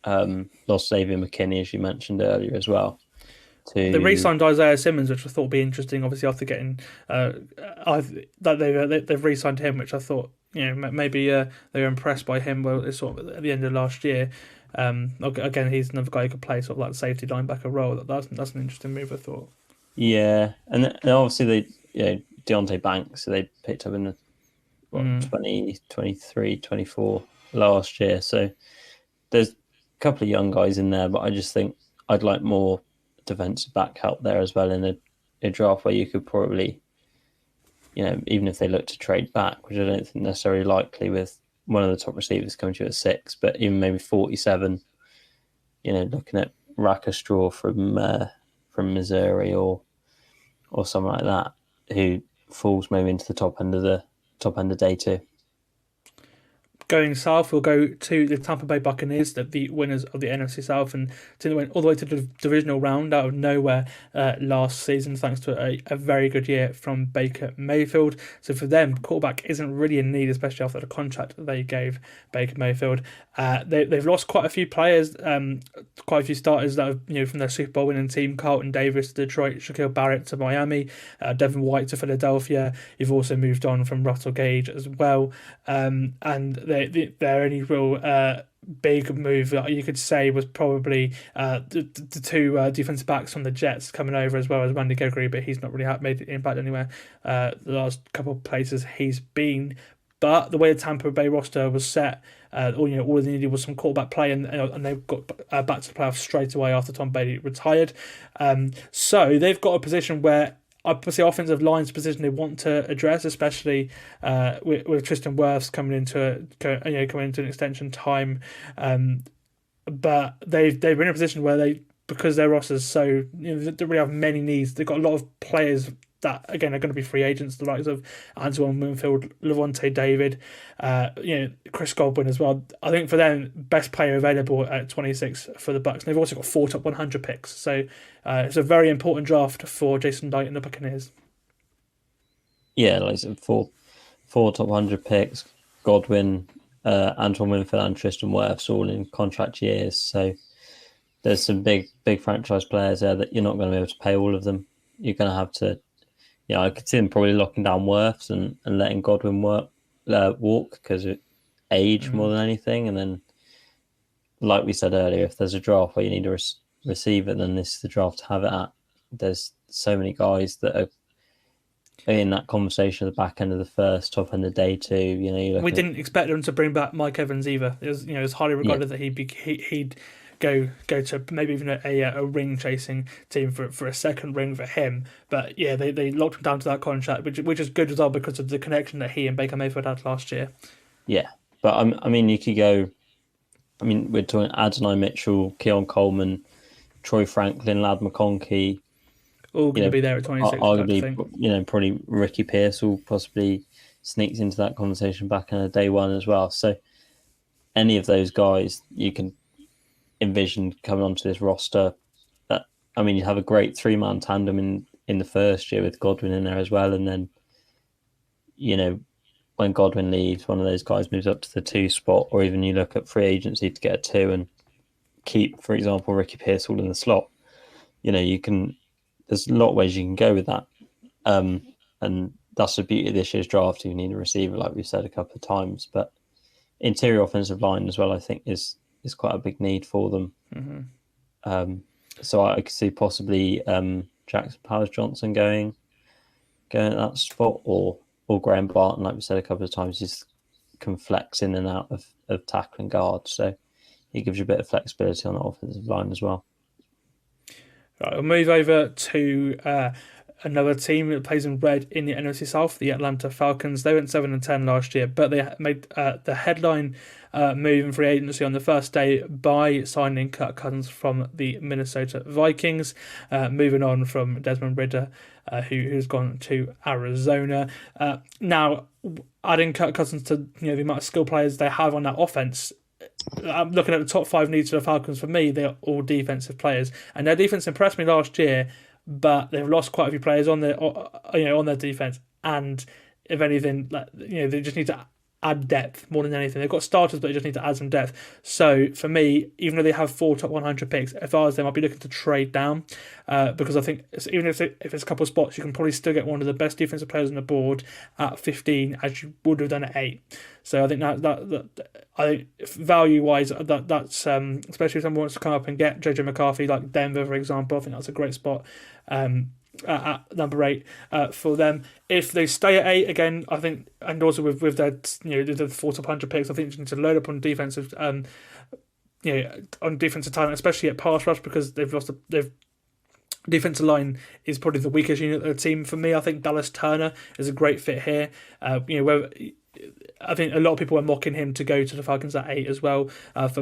Lost Xavier McKinney, as you mentioned earlier, as well. They re-signed Isaiah Simmons, which I thought would be interesting. Obviously, after getting they've re-signed him, which I thought maybe they were impressed by him. Well, it's sort of at the end of last year. Again, he's another guy who could play sort of like the safety linebacker role. That's an interesting move, I thought. Yeah, and obviously Deontay Banks, so they picked up in the 2023, 24 last year. So there's couple of young guys in there, but I just think I'd like more defensive back help there as well in a draft where you could probably, even if they look to trade back, which I don't think necessarily likely with one of the top receivers coming to you at 6, but even maybe 47, looking at Rackestraw from Missouri or something like that, who falls maybe into the top end of day 2. Going south, we'll go to the Tampa Bay Buccaneers, the winners of the NFC South, and they went all the way to the divisional round out of nowhere last season, thanks to a very good year from Baker Mayfield. So for them, quarterback isn't really in need, especially after the contract that they gave Baker Mayfield. They've lost quite a few players, quite a few starters that have, from their Super Bowl winning team. Carlton Davis to Detroit, Shaquille Barrett to Miami, Devin White to Philadelphia. You've also moved on from Russell Gage as well, and their only real big move that you could say was probably the two defensive backs from the Jets coming over, as well as Randy Gregory, but he's not really made an impact anywhere the last couple of places he's been. But the way the Tampa Bay roster was set, all they needed was some quarterback play, and they got back to the playoffs straight away after Tom Brady retired. So they've got a position where obviously offensive line's position they want to address, especially with Tristan Wirfs coming into an extension time. But they're in a position where because their roster's so they don't really have many needs. They've got a lot of players that again are going to be free agents, the likes of Antoine Winfield, Levante David, Chris Godwin as well. I think for them, best player available at 26 for the Bucs. And they've also got 4 top 100 picks, so it's a very important draft for Jason Light and the Buccaneers. Yeah, like I said, four top 100 picks, Godwin, Antoine Winfield, and Tristan Wirfs all in contract years. So there's some big franchise players there that you're not going to be able to pay all of them. You're going to have to. I could see them probably locking down Wirfs and letting Godwin work walk because of age more than anything. And then, like we said earlier, if there's a draft where you need a receiver, then this is the draft to have it at. There's so many guys that are in that conversation at the back end of the first, top end of day two. You know, we didn't expect them to bring back Mike Evans either. It was, you know, it's highly regarded that he'd go to maybe even a ring chasing team for a second ring for him. But yeah, they locked him down to that contract, which is good as well because of the connection that he and Baker Mayfield had last year. Yeah, but I mean, you could go. I mean, we're talking Adonai Mitchell, Keon Coleman, Troy Franklin, Lad McConkey. All going to be there at 26. Arguably, you know, probably Ricky Pierce will possibly sneaks into that conversation back in day one as well. So any of those guys you can envision coming onto this roster. I mean, you have a great 3-man tandem in the first year with Godwin in there as well. And then, you know, when Godwin leaves, one of those guys moves up to the 2 spot, or even you look at free agency to get a 2 and keep, for example, Ricky Pierce all in the slot. You know, there's a lot of ways you can go with that. And that's the beauty of this year's draft. You need a receiver, like we've said a couple of times. But interior offensive line as well, I think, is quite a big need for them. Mm-hmm. So I could see possibly Jackson Powers-Johnson going at that spot, or Graham Barton, like we said a couple of times, just can flex in and out of tackle and guard. So he gives you a bit of flexibility on the offensive line as well. Right, we'll move over to another team that plays in red in the NFC South, the Atlanta Falcons. They went 7-10 last year, but they made the headline move in free agency on the first day by signing Kirk Cousins from the Minnesota Vikings, moving on from Desmond Ridder, who's gone to Arizona. Now, adding Kirk Cousins to the amount of skill players they have on that offense, I'm looking at the top 5 needs for the Falcons. For me, they're all defensive players, and their defense impressed me last year. But they've lost quite a few players on their defense, and if anything, they just need to add depth more than anything. They've got starters, but they just need to add some depth. So for me, even though they have 4 top 100 picks, if I was them, I'd be looking to trade down because I think even if it's a couple of spots, you can probably still get one of the best defensive players on the board at 15 as you would have done at 8. So I think that I think value wise, that's especially if someone wants to come up and get JJ McCarthy, like Denver, for example. I think that's a great spot. At number 8 for them. If they stay at 8 again, I think, and also with their the 4 top 100 picks, I think you need to load up on defensive on defensive talent, especially at pass rush, because they've lost their defensive line is probably the weakest unit of the team. For me, I think Dallas Turner is a great fit here. I think a lot of people are mocking him to go to the Falcons at 8 as well for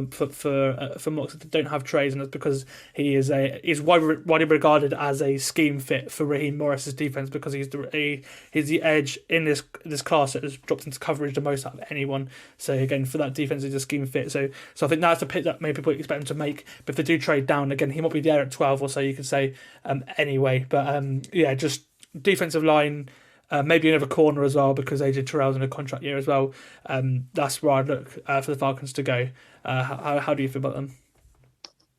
mocks that don't have trades, and that's because he's widely regarded as a scheme fit for Raheem Morris's defense, because he's the edge in this class that has dropped into coverage the most out of anyone. So again, for that defense, he's a scheme fit. So I think that's the pick that maybe people expect him to make. But if they do trade down again, he might be there at 12 or so. You could say anyway. But just defensive line. Maybe another corner as well, because AJ Terrell's in a contract year as well. That's where I'd look for the Falcons to go. How do you feel about them?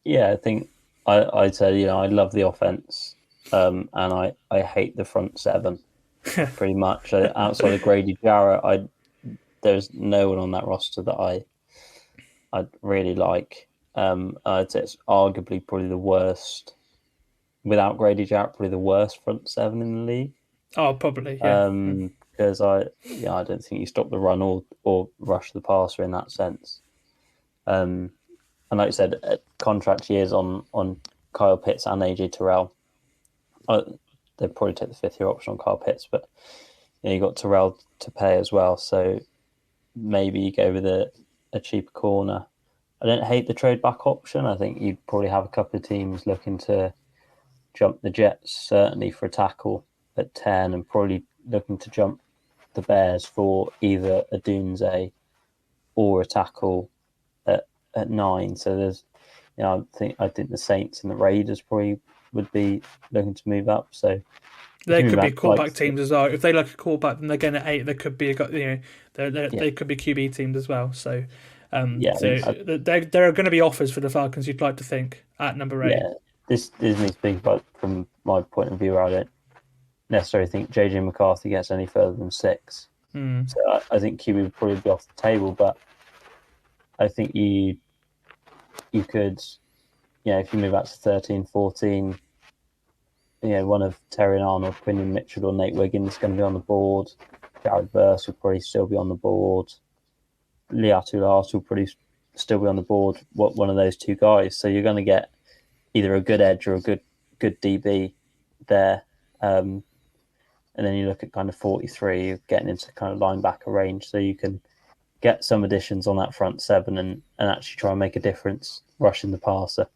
Yeah, I think I'd say I love the offense, and I hate the front 7 pretty much. Outside of Grady Jarrett, there's no one on that roster that I'd really like. I'd say it's arguably probably the worst, without Grady Jarrett, probably the worst front 7 in the league. Oh, probably, yeah. Because I don't think you stop the run or rush the passer in that sense. And like I said, contract years on Kyle Pitts and AJ Terrell. They'd probably take the 5th year option on Kyle Pitts, but you got Terrell to pay as well. So maybe you go with a cheaper corner. I don't hate the trade back option. I think you'd probably have a couple of teams looking to jump the Jets, certainly for a tackle at 10, and probably looking to jump the Bears for either a Dunze or a tackle at 9. So there's, I think the Saints and the Raiders probably would be looking to move up. So there could be quarterback teams as well. If they like a quarterback, then they're going at 8. There could be they could be QB teams as well. So there are going to be offers for the Falcons. You'd like to think at number 8. Yeah, this is me speaking, but from my point of view, I don't necessarily think JJ McCarthy gets any further than 6. So I think QB would probably be off the table, but I think you could, if you move out to 13, 14, one of Terry and Arnold, Quinion Mitchell, or Nate Wiggins is going to be on the board. Jared Verse will probably still be on the board. Liatu Lars will probably still be on the board. One of those two guys. So you're going to get either a good edge or a good DB there. And then you look at kind of 43, you're getting into kind of linebacker range. So you can get some additions on that front seven and actually try and make a difference rushing the passer.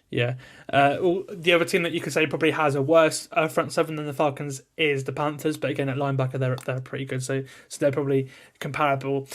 Yeah. The other team that you could say probably has a worse front seven than the Falcons is the Panthers, but again at linebacker they're pretty good, so they're probably comparable.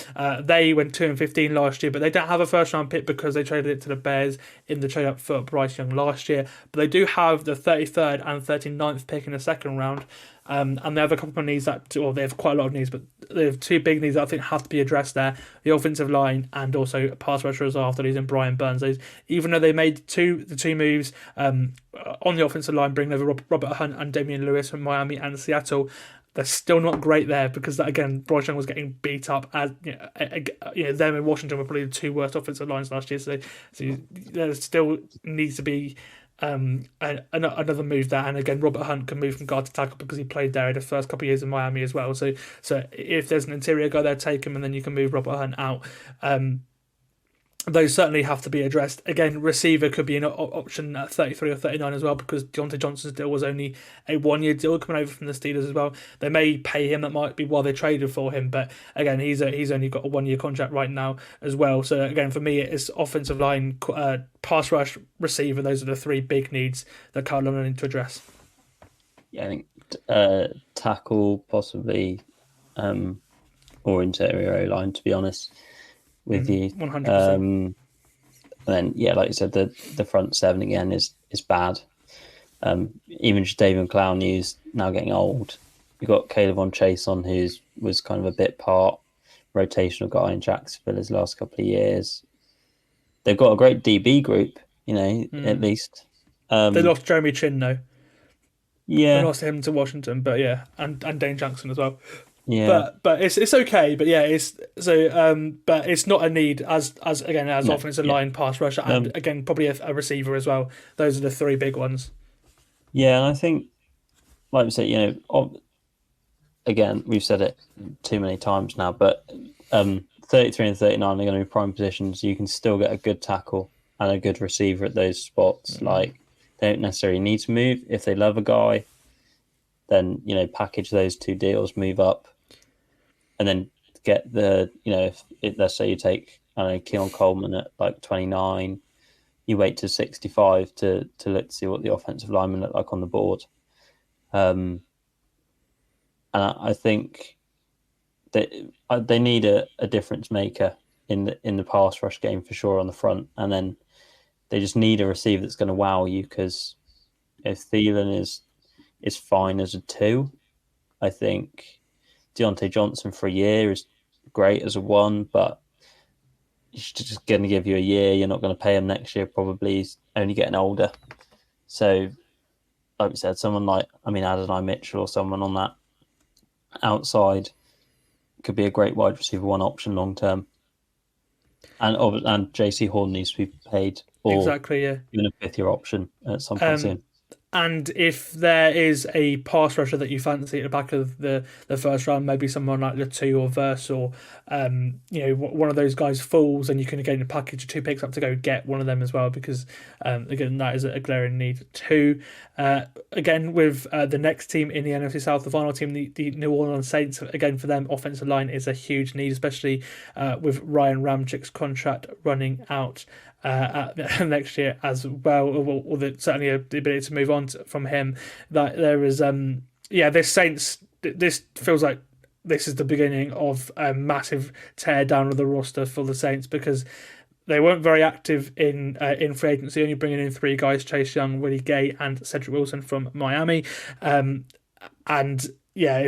They went 2-15 last year, but they don't have a first round pick because they traded it to the Bears in the trade up for Bryce Young last year. But they do have the 33rd and 39th pick in the second round. And they have a couple of needs they have quite a lot of needs, but they have two big needs that I think have to be addressed there: the offensive line and also pass rushers after losing Brian Burns. Even though they made the two moves on the offensive line, bringing over Robert Hunt and Damian Lewis from Miami and Seattle, they're still not great there because Bryce Young was getting beat up. As them in Washington were probably the two worst offensive lines last year. So there still needs to be another move there, and again Robert Hunt can move from guard to tackle because he played there in the first couple of years in Miami as well. So if there's an interior guy there, take him, and then you can move Robert Hunt out. Those certainly have to be addressed. Again, receiver could be an option at 33 or 39 as well, because Deontay Johnson's deal was only a 1-year deal coming over from the Steelers as well. They may pay him, that might be why they traded for him, but again, he's only got a 1-year contract right now as well. So again, for me, it's offensive line, pass rush, receiver. Those are the three big needs that Carolina need to address. Yeah, I think tackle possibly, or interior O-line, to be honest with you. 100%. And then, like you said, the front seven again is bad. Even Jadeveon Clowney's now getting old. You've got Caleb on Chason, who was kind of a bit part rotational guy in Jacksonville his last couple of years. They've got a great DB group, at least. They lost Jeremy Chin, though. Yeah. They lost him to Washington, but yeah, and Dane Jackson as well. Yeah, but it's okay. But yeah, but it's not a need as offensive line, pass rusher, and again probably a receiver as well. Those are the three big ones. Yeah, and I think, like we said, again we've said it too many times now, but 33 and 39 are going to be prime positions. You can still get a good tackle and a good receiver at those spots. Like, they don't necessarily need to move if they love a guy. Then package those two deals, move up. And then get the, let's say you take, Keon Coleman at like 29, you wait to 65 to look to see what the offensive linemen look like on the board. And I think that they need a difference maker in the pass rush game for sure on the front. And then they just need a receiver that's going to wow you, because if Thielen is fine as a 2, I think Deontay Johnson for a year is great as a 1, but he's just going to give you a year. You're not going to pay him next year, probably. He's only getting older. So, like we said, someone like, Adonai Mitchell or someone on that outside could be a great wide receiver 1 option long term. And JC Horn needs to be paid, or exactly, yeah, even a 5th-year option at some point soon. And if there is a pass rusher that you fancy at the back of the first round, maybe someone like Latu or Verse, or one of those guys falls, and you can again package 2 picks up to go get one of them as well, because again, that is a glaring need too. Again, with the next team in the NFC South, the final team, the New Orleans Saints, again for them, offensive line is a huge need, especially with Ryan Ramchik's contract running out next year as well, or certainly the ability to move on from him. That there is, this Saints. This feels like this is the beginning of a massive tear down of the roster for the Saints, because they weren't very active in free agency, only bringing in 3 guys: Chase Young, Willie Gay, and Cedric Wilson from Miami. If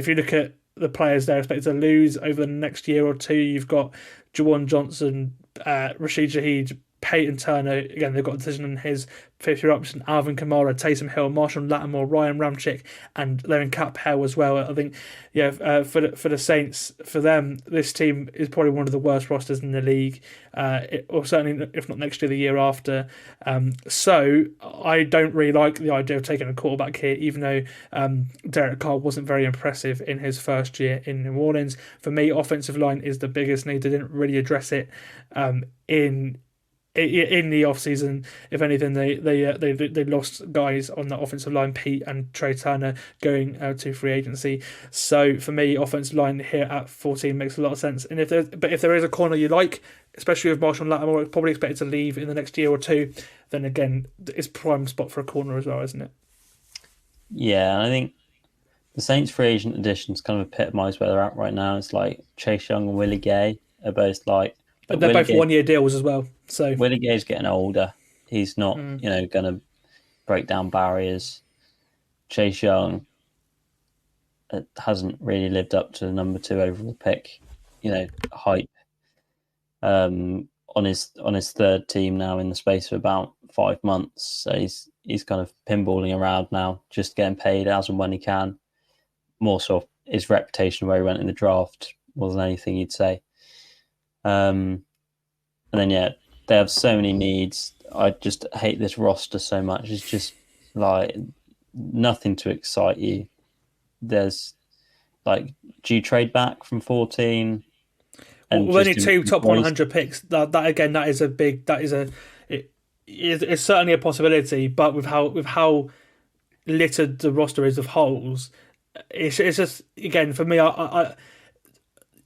you look at the players they're expected to lose over the next year or two, you've got Juwan Johnson, Rashid Shaheed, Peyton Turner, again, they've got a decision on his fifth-year option. Alvin Kamara, Taysom Hill, Marshall Lattimore, Ryan Ramchick, and they're in cap hell as well. I think, for the Saints, for them, this team is probably one of the worst rosters in the league, or certainly, if not next year, the year after. So I don't really like the idea of taking a quarterback here, even though Derek Carr wasn't very impressive in his first year in New Orleans. For me, offensive line is the biggest need. They didn't really address it in the offseason. If anything, they lost guys on the offensive line, Pete and Trey Turner, going to free agency. So for me, offensive line here at 14 makes a lot of sense. And if there is a corner you like, especially with Marshall Lattimore probably expected to leave in the next year or two, then again, it's prime spot for a corner as well, isn't it? Yeah, and I think the Saints free agent additions kind of epitomise where they're at right now. It's like Chase Young and Willie Gay are both like... But they're both 1 year deals as well. So Willie Gay's getting older. He's not, going to break down barriers. Chase Young hasn't really lived up to the number 2 overall pick, hype. On his third team now in the space of about 5 months. So he's kind of pinballing around now, just getting paid as and when he can. More so his reputation where he went in the draft more than anything you'd say. And then they have so many needs. I just hate this roster so much. It's just like nothing to excite you. There's like, do you trade back from 14? And only 2 top 100 picks. It's certainly a possibility. But with how littered the roster is of holes, it's just, again, for me, I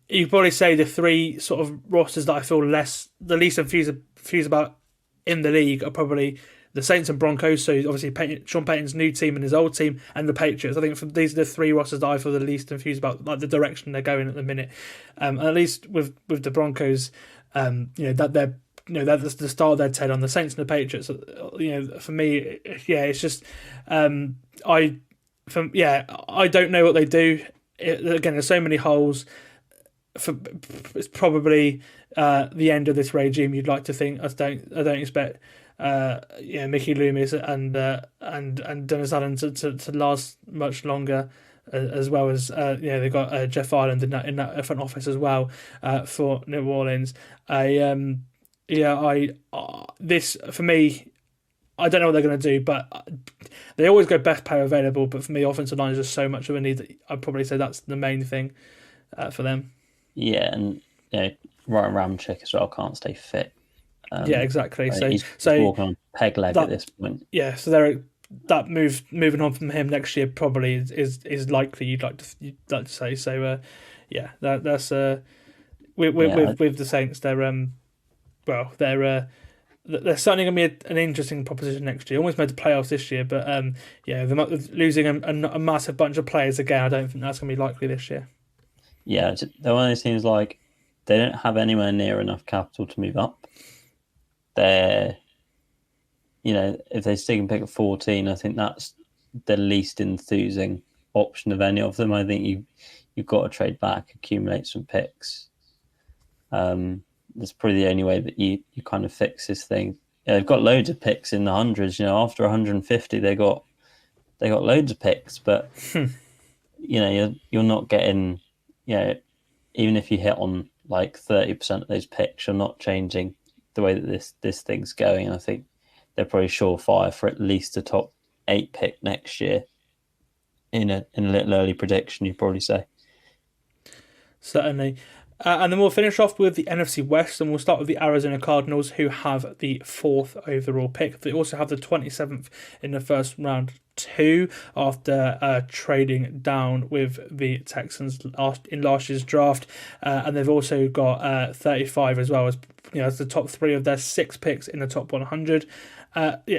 you could probably say the 3 sort of rosters that I feel the least infused about in the league are probably the Saints and Broncos. So obviously Sean Payton's new team and his old team, and the Patriots. I think these are the 3 rosters that I feel the least infused about, like the direction they're going at the minute. And at least with the Broncos, that they're that's the start of their TED on the Saints and the Patriots. For me, it's just I don't know what they do. Again, there's so many holes. It's probably the end of this regime. You'd like to think. I don't expect Mickey Loomis and Dennis Allen to last much longer, as well as they've got Jeff Ireland in that front office as well for New Orleans. This for me, I don't know what they're going to do, but they always go best player available. But for me, offensive line is just so much of a need that I'd probably say that's the main thing for them. Yeah, and Ryan Ramchick as well can't stay fit. Exactly. He's walking on peg leg at this point. Yeah, so that moving on from him next year probably is likely. You'd like to say so. That's with the Saints. They're certainly going to be an interesting proposition next year. Almost made the playoffs this year, but they're losing a massive bunch of players again. I don't think that's going to be likely this year. Yeah, they're one of those teams like they don't have anywhere near enough capital to move up. They're, if they stick and pick at 14, I think that's the least enthusing option of any of them. I think you've got to trade back, accumulate some picks. That's probably the only way that you kind of fix this thing. They've got loads of picks in the hundreds. After 150, they got loads of picks, but you're not getting. Even if you hit on like 30% of those picks, you're not changing the way that this thing's going. And I think they're probably surefire for at least a top 8 pick next year. In a little early prediction, you'd probably say. Certainly. And then we'll finish off with the NFC West, and we'll start with the Arizona Cardinals, who have the 4th overall pick. They also have the 27th in the first round too, after trading down with the Texans in last year's draft. And they've also got 35 as well, as the top 3 of their 6 picks in the top 100.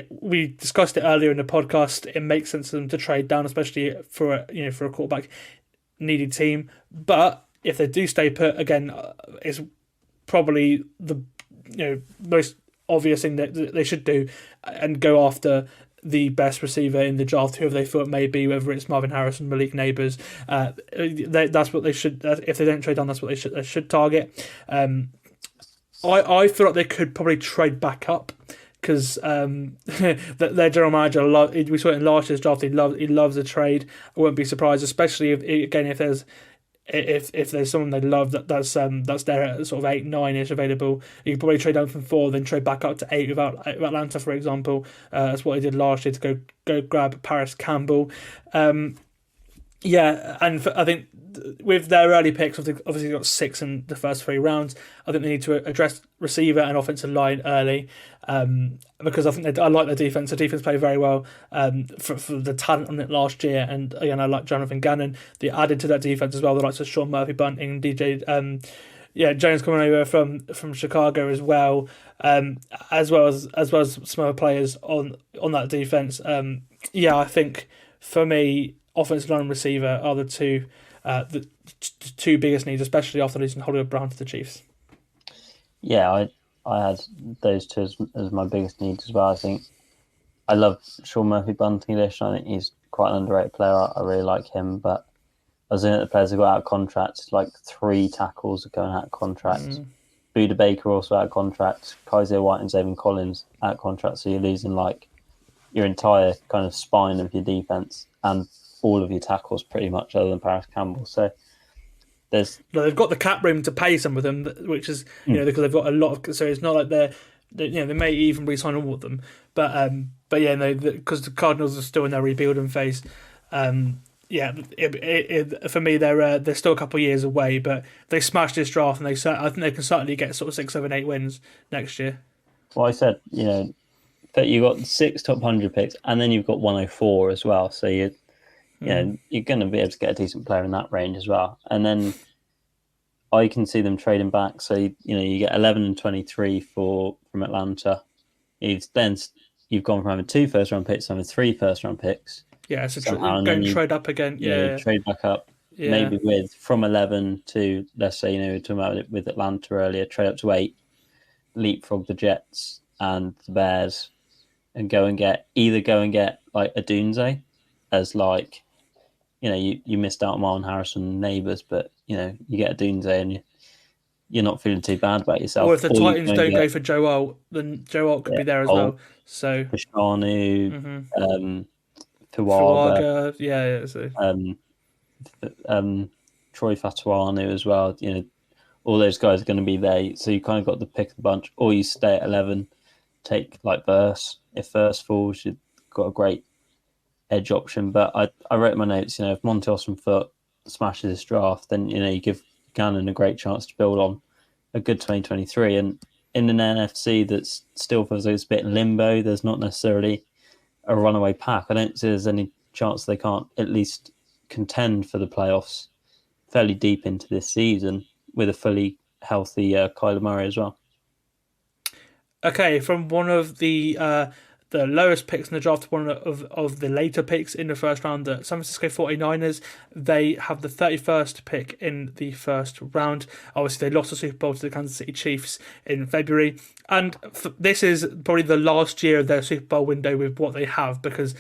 We discussed it earlier in the podcast. It makes sense for them to trade down, especially for a quarterback needed team. But if they do stay put, again, it's probably the most obvious thing that they should do, and go after the best receiver in the draft, whoever they thought may be, whether it's Marvin Harrison, Malik Neighbors. That's what they should. If they don't trade down, that's what they should target. I feel like they could probably trade back up because their general manager, we saw it in last year's draft, he loves a trade. I wouldn't be surprised, especially if there's someone they love that's there at sort of 8, 9-ish available. You could probably trade down from 4, then trade back up to 8 with Atlanta, for example. That's what he did last year to go grab Paris Campbell. I think with their early picks, obviously got 6 in the first 3 rounds. I think they need to address receiver and offensive line early, because I think I like their defense. The defense played very well for the talent on it last year, and again I like Jonathan Gannon. They added to that defense as well. The likes of Sean Murphy Bunting, DJ. Jones coming over from Chicago as well, as well as some other players on that defense. I think for me, offensive line and receiver are the two biggest needs, especially after losing Hollywood Brown to the Chiefs. Yeah, I had those two as my biggest needs as well. I think I love Sean Murphy Bunting edition. I think he's quite an underrated player. I really like him, but I was looking at the players who got out of contract. Like 3 tackles are going out of contract. Buda Baker also out of contract. Kaiser White and Zayvon Collins out of contract. So you're losing like your entire kind of spine of your defense and all of your tackles pretty much, other than Paris Campbell. So they've got the cap room to pay some of them, which is because they've got a lot of. So it's not like they may even re-sign all of them, but because the Cardinals are still in their rebuilding phase. For me, they're still a couple of years away, but they smashed this draft, and I think they can certainly get sort of 6, 7, 8 wins next year. Well, I said that you got 6 top 100 picks, and then you've got 104 as well. So you're going to be able to get a decent player in that range as well. And then I can see them trading back. So you get 11 and 23 from Atlanta. You've gone from having 2 first-round picks to having 3 first-round picks. Yeah, so going trade up again. Yeah, trade back up. Yeah. Maybe from 11 to, let's say, we were talking about it with Atlanta earlier, trade up to 8, leapfrog the Jets and the Bears, and go and get like a Dunze as like, you missed out on Marlon Harrison neighbours, but you get a Dunze and you're not feeling too bad about yourself. Or if the Titans don't go for Joe Alt, then Joe Alt could be there as well. So Pashanu, Fuaga, Troy Fatuanu as well. All those guys are going to be there. So you kind of got the pick of the bunch, or you stay at 11, take like Verse. If Verse falls, you've got a great edge option. But I wrote in my notes, if Monty Austin-Foot smashes this draft, then you give Gannon a great chance to build on a good 2023. And in an NFC that's still feels like it's a bit in limbo, there's not necessarily a runaway pack. I don't see there's any chance they can't at least contend for the playoffs fairly deep into this season with a fully healthy Kyler Murray as well. Okay, from one of the lowest picks in the draft, one of the later picks in the first round, the San Francisco 49ers, they have the 31st pick in the first round. Obviously, they lost the Super Bowl to the Kansas City Chiefs in February, and this is probably the last year of their Super Bowl window with what they have, because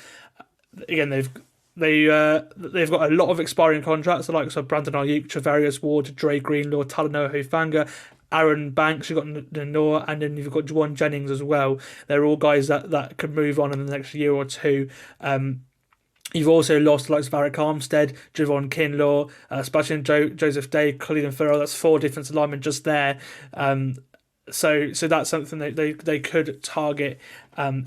again, they've got a lot of expiring contracts, the likes of Brandon Ayuk, Travarius Ward, Dre Greenlaw, Talanoa Hufanga, Aaron Banks, you've got Nanor, and then you've got Juwan Jennings as well. They're all guys that could move on in the next year or two. You've also lost the likes of Eric Armstead, Javon Kinlaw, Sebastian Joseph Day, Cleveland Farrell. That's 4 defensive linemen just there. So that's something they could target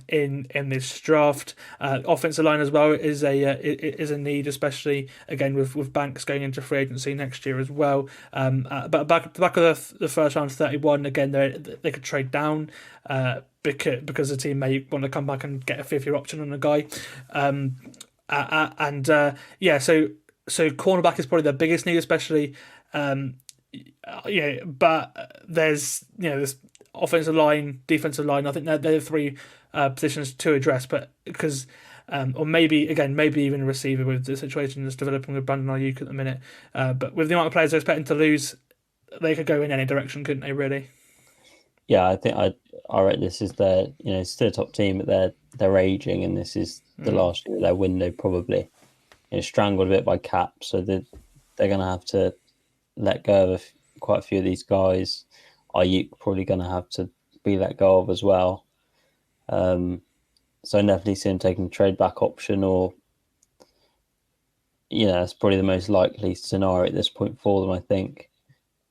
in this draft. Offensive line as well is a need, especially again with Banks going into free agency next year as well. But back of the first round 31, again they could trade down because the team may want to come back and get a 5th-year option on a guy. So cornerback is probably their biggest need, especially. But there's offensive line, defensive line. I think they're the 3 positions to address, but because or maybe even a receiver with the situation that's developing with Brandon Ayuk at the minute. But with the amount of players they're expecting to lose, they could go in any direction, couldn't they? Really? Yeah, I think I read this is their still a top team, but they're aging, and this is the last year of their window, probably strangled a bit by cap, so they're going to have to let go of quite a few of these guys. Ayuk probably going to have to be let go of as well. So I definitely see him taking a trade back option, or that's probably the most likely scenario at this point for them, I think.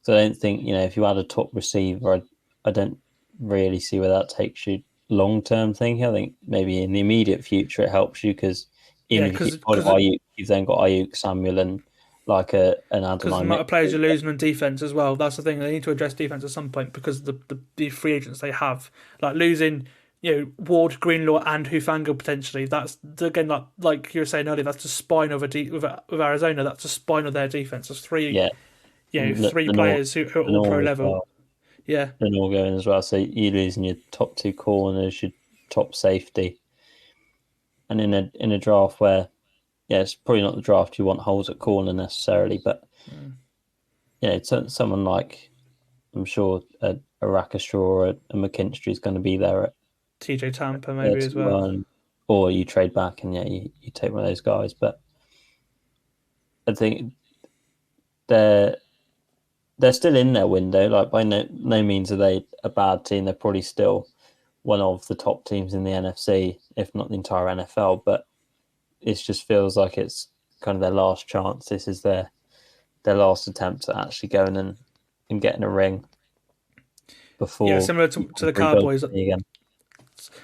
So I don't think, if you had a top receiver, I don't really see where that takes you long-term thinking. I think maybe in the immediate future it helps you, because even if you keep hold of Ayuk, you've then got Ayuk, Samuel, and like an Adonai. Because the amount of players you're losing on defense as well. That's the thing. They need to address defense at some point, because the free agents they have, like losing, Ward, Greenlaw, and Hufanga potentially. That's again like you were saying earlier. That's the spine of with Arizona. That's the spine of their defense. There's three, three players who are all pro level. Well. Yeah, they're all going as well. So you're losing your top two corners, your top safety, and in a draft where, it's probably not the draft you want holes at corner necessarily, but someone like, I'm sure a Rackstraw or a McKinstry is going to be there at TJ Tampa maybe as well. Or you trade back and you take one of those guys. But I think they're still in their window. Like, by no means are they a bad team. They're probably still one of the top teams in the NFC, if not the entire NFL. But it just feels like it's kind of their last chance. This is their last attempt at actually going and getting a ring before. Yeah, similar to the Cowboys. Again.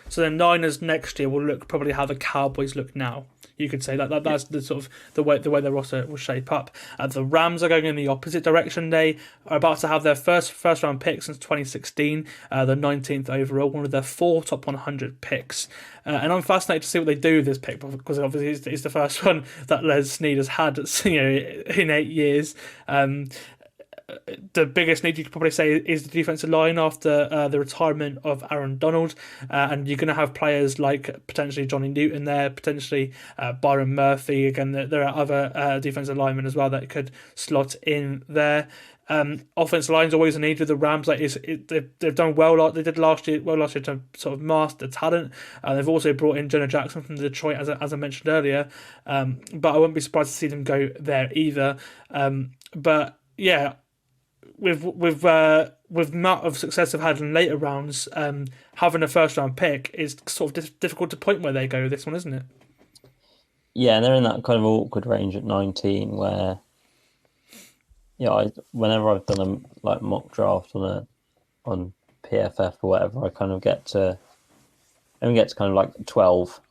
So the Niners next year will look probably how the Cowboys look now. You could say that's the sort of the way their roster will shape up. The Rams are going in the opposite direction. They are about to have their first round pick since 2016, the 19th overall, one of their 4 top 100 picks. And I'm fascinated to see what they do with this pick, because obviously it's the first one that Les Snead has had in 8 years. The biggest need you could probably say is the defensive line after the retirement of Aaron Donald, and you're going to have players like potentially Johnny Newton there, potentially Byron Murphy. Again, there are other defensive linemen as well that could slot in there. Offensive line's always a need with the Rams. They've done well, like they did last year to sort of master talent. They've also brought in Jonah Jackson from Detroit, as I mentioned earlier, but I wouldn't be surprised to see them go there either. But yeah. With the amount of success they've had in later rounds, having a first round pick is sort of difficult to point where they go. This one, isn't it? Yeah, and they're in that kind of awkward range at 19, where whenever I've done a mock draft on PFF or whatever, I kind of get to kind of like 12.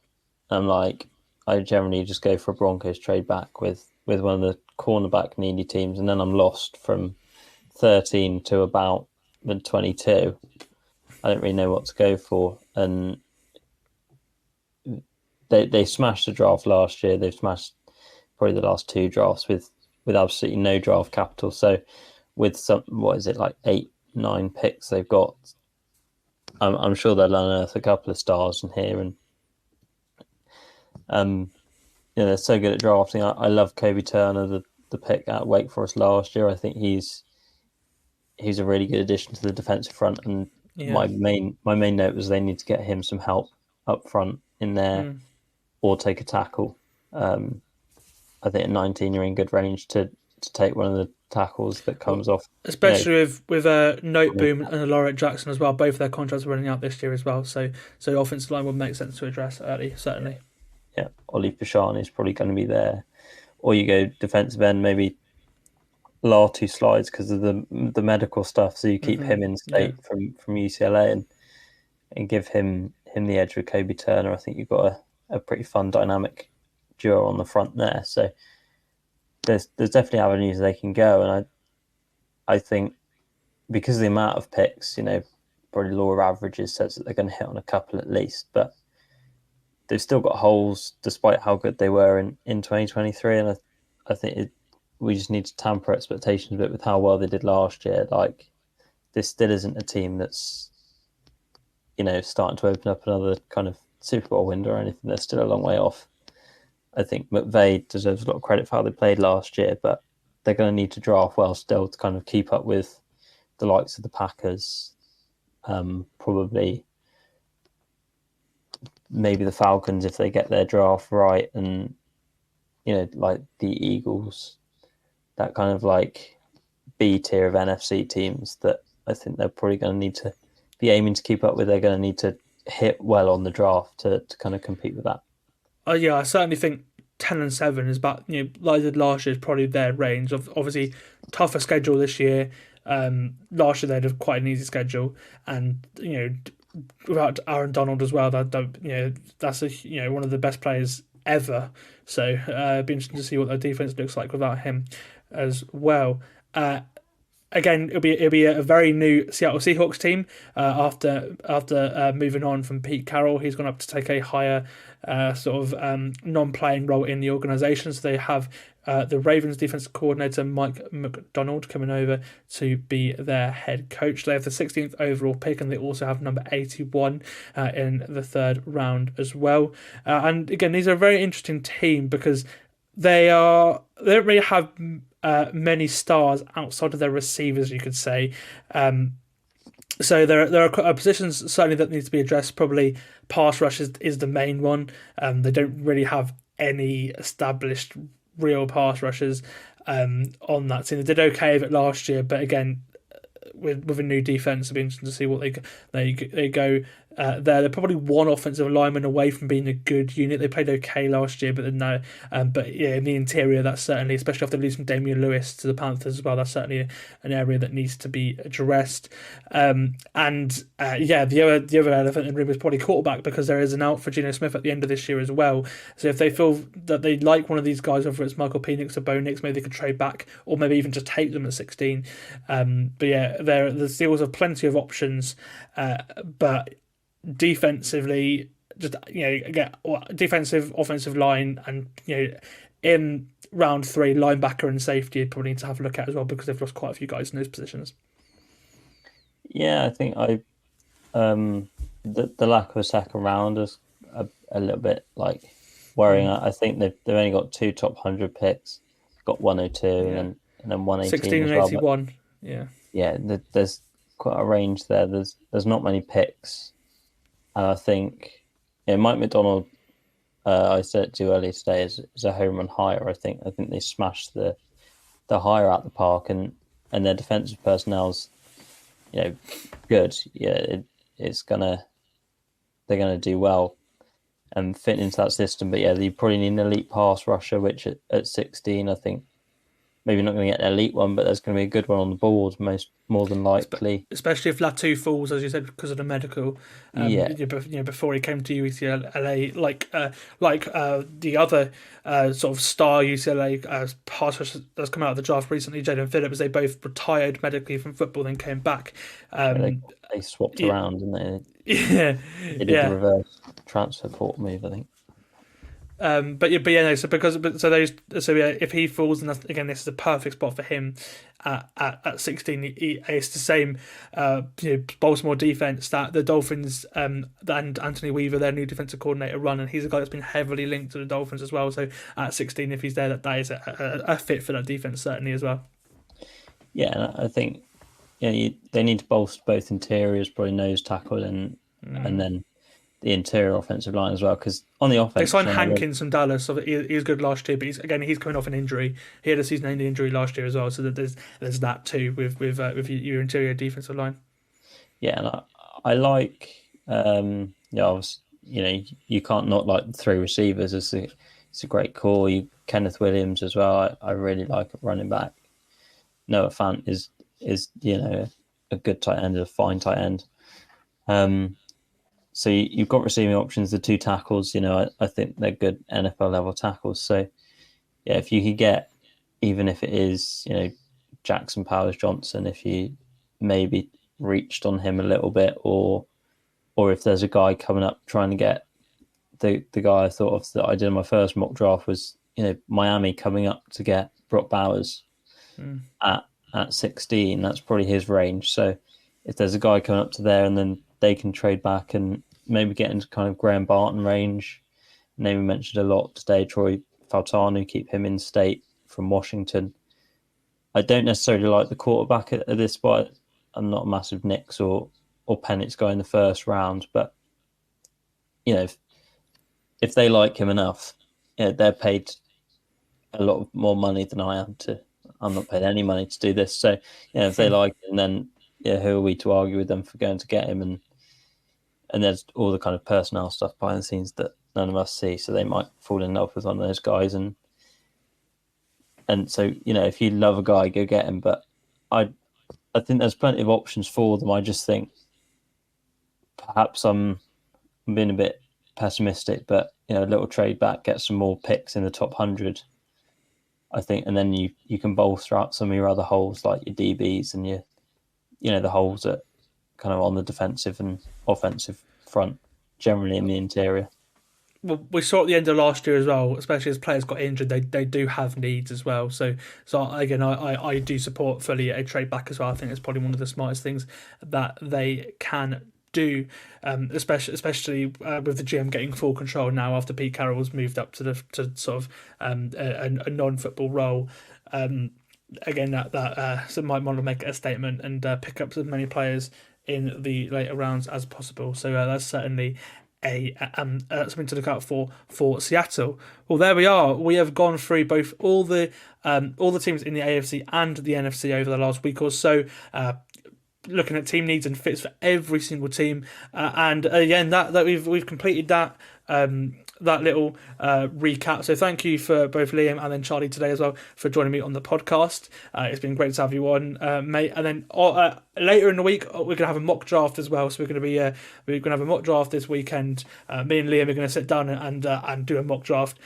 I generally just go for a Broncos trade back with one of the cornerback needy teams, and then I'm lost from 13 to about the 22. I don't really know what to go for, and they smashed the draft last year. They've smashed probably the last 2 drafts with absolutely no draft capital. So with some, 8-9 picks they've got, I'm sure they'll unearth a couple of stars in here. And they're so good at drafting. I love Kobe Turner, the pick at Wake Forest last year. I think he's a really good addition to the defensive front, and my main note was they need to get him some help up front in there, or take a tackle. I think at 19 you're in good range to take one of the tackles that comes off, especially with Noteboom and Alaric Jackson as well. Both of their contracts are running out this year as well, so offensive line would make sense to address early, certainly. Yeah, Ollie Pashani is probably going to be there, or you go defensive end, maybe Latu slides because of the medical stuff, so you keep him in state from UCLA and give him the edge with Kobe Turner. I think you've got a pretty fun dynamic duo on the front there. So there's definitely avenues they can go, and I think because of the amount of picks, probably law of averages says that they're going to hit on a couple at least, but they've still got holes despite how good they were in 2023, and I think we just need to temper expectations a bit with how well they did last year. Like, this still isn't a team that's, starting to open up another kind of Super Bowl window or anything. They're still a long way off. I think McVay deserves a lot of credit for how they played last year, but they're going to need to draft well still to kind of keep up with the likes of the Packers, probably maybe the Falcons if they get their draft right, and, like the Eagles. That kind of like B tier of NFC teams that I think they're probably going to need to be aiming to keep up with. They're going to need to hit well on the draft to kind of compete with that. Yeah, I certainly think 10-7 is about, like I did last year, is probably their range. Of obviously tougher schedule this year. Last year they had quite an easy schedule, and without Aaron Donald as well, that's one of the best players ever. So it'd be interesting to see what their defense looks like without him as well. Again, it'll be a very new Seattle Seahawks team after moving on from Pete Carroll. He's gone up to take a higher non-playing role in the organisation. So they have the Ravens defensive coordinator Mike McDonald coming over to be their head coach. They have the 16th overall pick, and they also have number 81 in the third round as well. And again, these are a very interesting team because they don't really have many stars outside of their receivers, you could say. So there are positions certainly that need to be addressed. Probably pass rush is the main one. They don't really have any established real pass rushers on that team. They did okay with it last year, but again, with a new defense, it'll be interesting to see what they go there. They're probably one offensive lineman away from being a good unit. They played okay last year, but in the interior, that's certainly, especially after losing Damian Lewis to the Panthers as well, that's certainly an area that needs to be addressed. The other elephant in the room is probably quarterback, because there is an out for Geno Smith at the end of this year as well. So if they feel that they like one of these guys, whether it's Michael Penix or Bo Nix, maybe they could trade back, or maybe even just take them at 16. The Steelers have plenty of options, but defensively, just defensive, offensive line, and in round 3, linebacker and safety, you'd probably need to have a look at as well, because they've lost quite a few guys in those positions. Yeah, I think the lack of a second round is a little bit worrying. I think they've only got 2 top 100 picks, got 102 and then 118, 16 and 81. Yeah, there's quite a range there. There's not many picks. And I think Mike McDonald, I said it to you earlier today, is a home run hire. I think they smashed the hire out the park, and their defensive personnel's good. Yeah, they're gonna do well and fit into that system. But you probably need an elite pass rusher, which at 16, I think maybe not going to get an elite one, but there's going to be a good one on the board, more than likely. Especially if Latu falls, as you said, because of the medical. Before he came to UCLA, the other sort of star UCLA pass rush that's come out of the draft recently, Jaden Phillips, they both retired medically from football, then came back. They swapped around, and they did the reverse transfer portal move, I think. If he falls, and again, this is a perfect spot for him at 16. It's the same Baltimore defense that the Dolphins and Anthony Weaver, their new defensive coordinator, run, and he's a guy that's been heavily linked to the Dolphins as well. So at 16, if he's there, that is a fit for that defense certainly as well. Yeah, and I think they need to bolster both interiors, probably nose tackle and then the interior offensive line as well, because on the offense they signed Hankins from Dallas, so he was good last year, but he's coming off an injury. He had a season-ending injury last year as well, so that there's that too with your interior defensive line. Yeah, and I like you can't not like the 3 receivers. It's a great call. Kenneth Williams as well. I really like at running back. Noah Fant is a good tight end, a fine tight end. So you've got receiving options, the 2 tackles, I think they're good NFL level tackles. So yeah, if you could get, even if it is, Jackson Powers Johnson, if you maybe reached on him a little bit, or if there's a guy coming up trying to get the guy I thought of that I did in my first mock draft was, Miami coming up to get Brock Bowers at 16, that's probably his range. So if there's a guy coming up to there, and then they can trade back and maybe get into kind of Graham Barton range. Name we mentioned a lot today, Troy Faltanu, keep him in state from Washington. I don't necessarily like the quarterback at this spot. I'm not a massive Knicks or Penix guy in the first round, but if they like him enough, they're paid a lot more money than I am to. I'm not paid any money to do this, so if they like him, then who are we to argue with them for going to get him? And there's all the kind of personnel stuff behind the scenes that none of us see. So they might fall in love with one of those guys. And so, if you love a guy, go get him. But I think there's plenty of options for them. I just think perhaps I'm being a bit pessimistic, but a little trade back, get some more picks in the top 100, I think, and then you can bolster up some of your other holes like your DBs and your the holes that kind of on the defensive and offensive front, generally in the interior. Well, we saw at the end of last year as well, especially as players got injured, they do have needs as well. So again, I do support fully a trade back as well. I think it's probably one of the smartest things that they can do, especially with the GM getting full control now after Pete Carroll's moved up to sort of a non-football role. Again, that so might want to make a statement and pick up as many players in the later rounds as possible. So that's certainly something to look out for Seattle. Well, there we are. We have gone through both all the teams in the AFC and the NFC over the last week or so, looking at team needs and fits for every single team. And again, that we've completed that little recap. So thank you for both Liam and then Charlie today as well for joining me on the podcast. It's been great to have you on, mate. And then later in the week we're gonna have a mock draft as well. So we're gonna have a mock draft this weekend. Me and Liam are gonna sit down and do a mock draft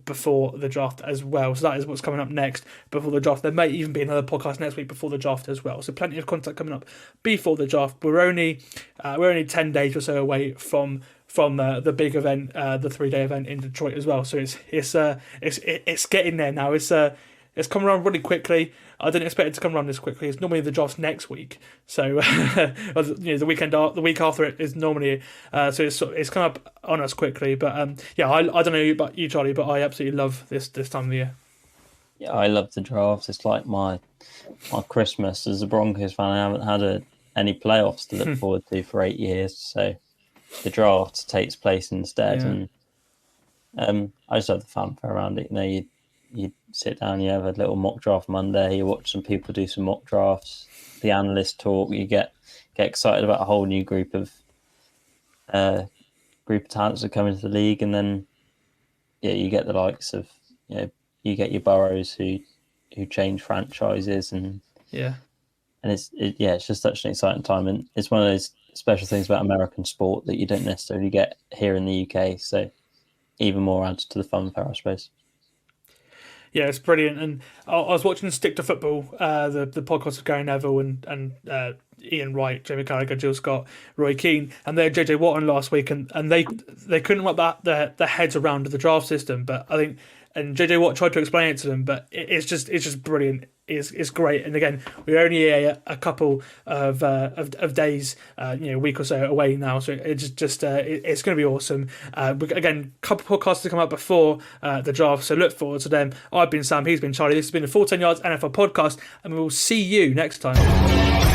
before the draft as well. So that is what's coming up next before the draft. There may even be another podcast next week before the draft as well. So plenty of content coming up before the draft. We're only 10 days or so away from the big event, the 3-day event in Detroit as well. So it's getting there now. It's come around really quickly. I didn't expect it to come around this quickly. It's normally the draft's next week, so the week after it is normally. So it's come up on us quickly. But I don't know about you, Charlie, but I absolutely love this time of the year. Yeah, I love the drafts. It's like my Christmas as a Broncos fan. I haven't had any playoffs to look forward to for 8 years, so the draft takes place instead. Yeah. And I just love the fanfare around it. You sit down, you have a little mock draft Monday, you watch some people do some mock drafts, the analysts talk, you get excited about a whole new group of talents that come into the league, and then you get the likes of you get your Burrows who change franchises, and it's just such an exciting time, and it's one of those special things about American sport that you don't necessarily get here in the UK. So even more adds to the fanfare, I suppose. Yeah, it's brilliant. And I was watching Stick to Football, the podcast of Gary Neville and Ian Wright, Jamie Carragher, Jill Scott, Roy Keane, and they had JJ Watt on last week, and they couldn't wrap their heads around the draft system. But I think, and JJ Watt tried to explain it to them, but it's just brilliant. It's great. And again, we're only a couple of days, a week or so away now. So it's going to be awesome. Again, a couple of podcasts to come out before the draft, so look forward to them. I've been Sam, he's been Charlie. This has been the Full 10 Yards NFL podcast, and we will see you next time.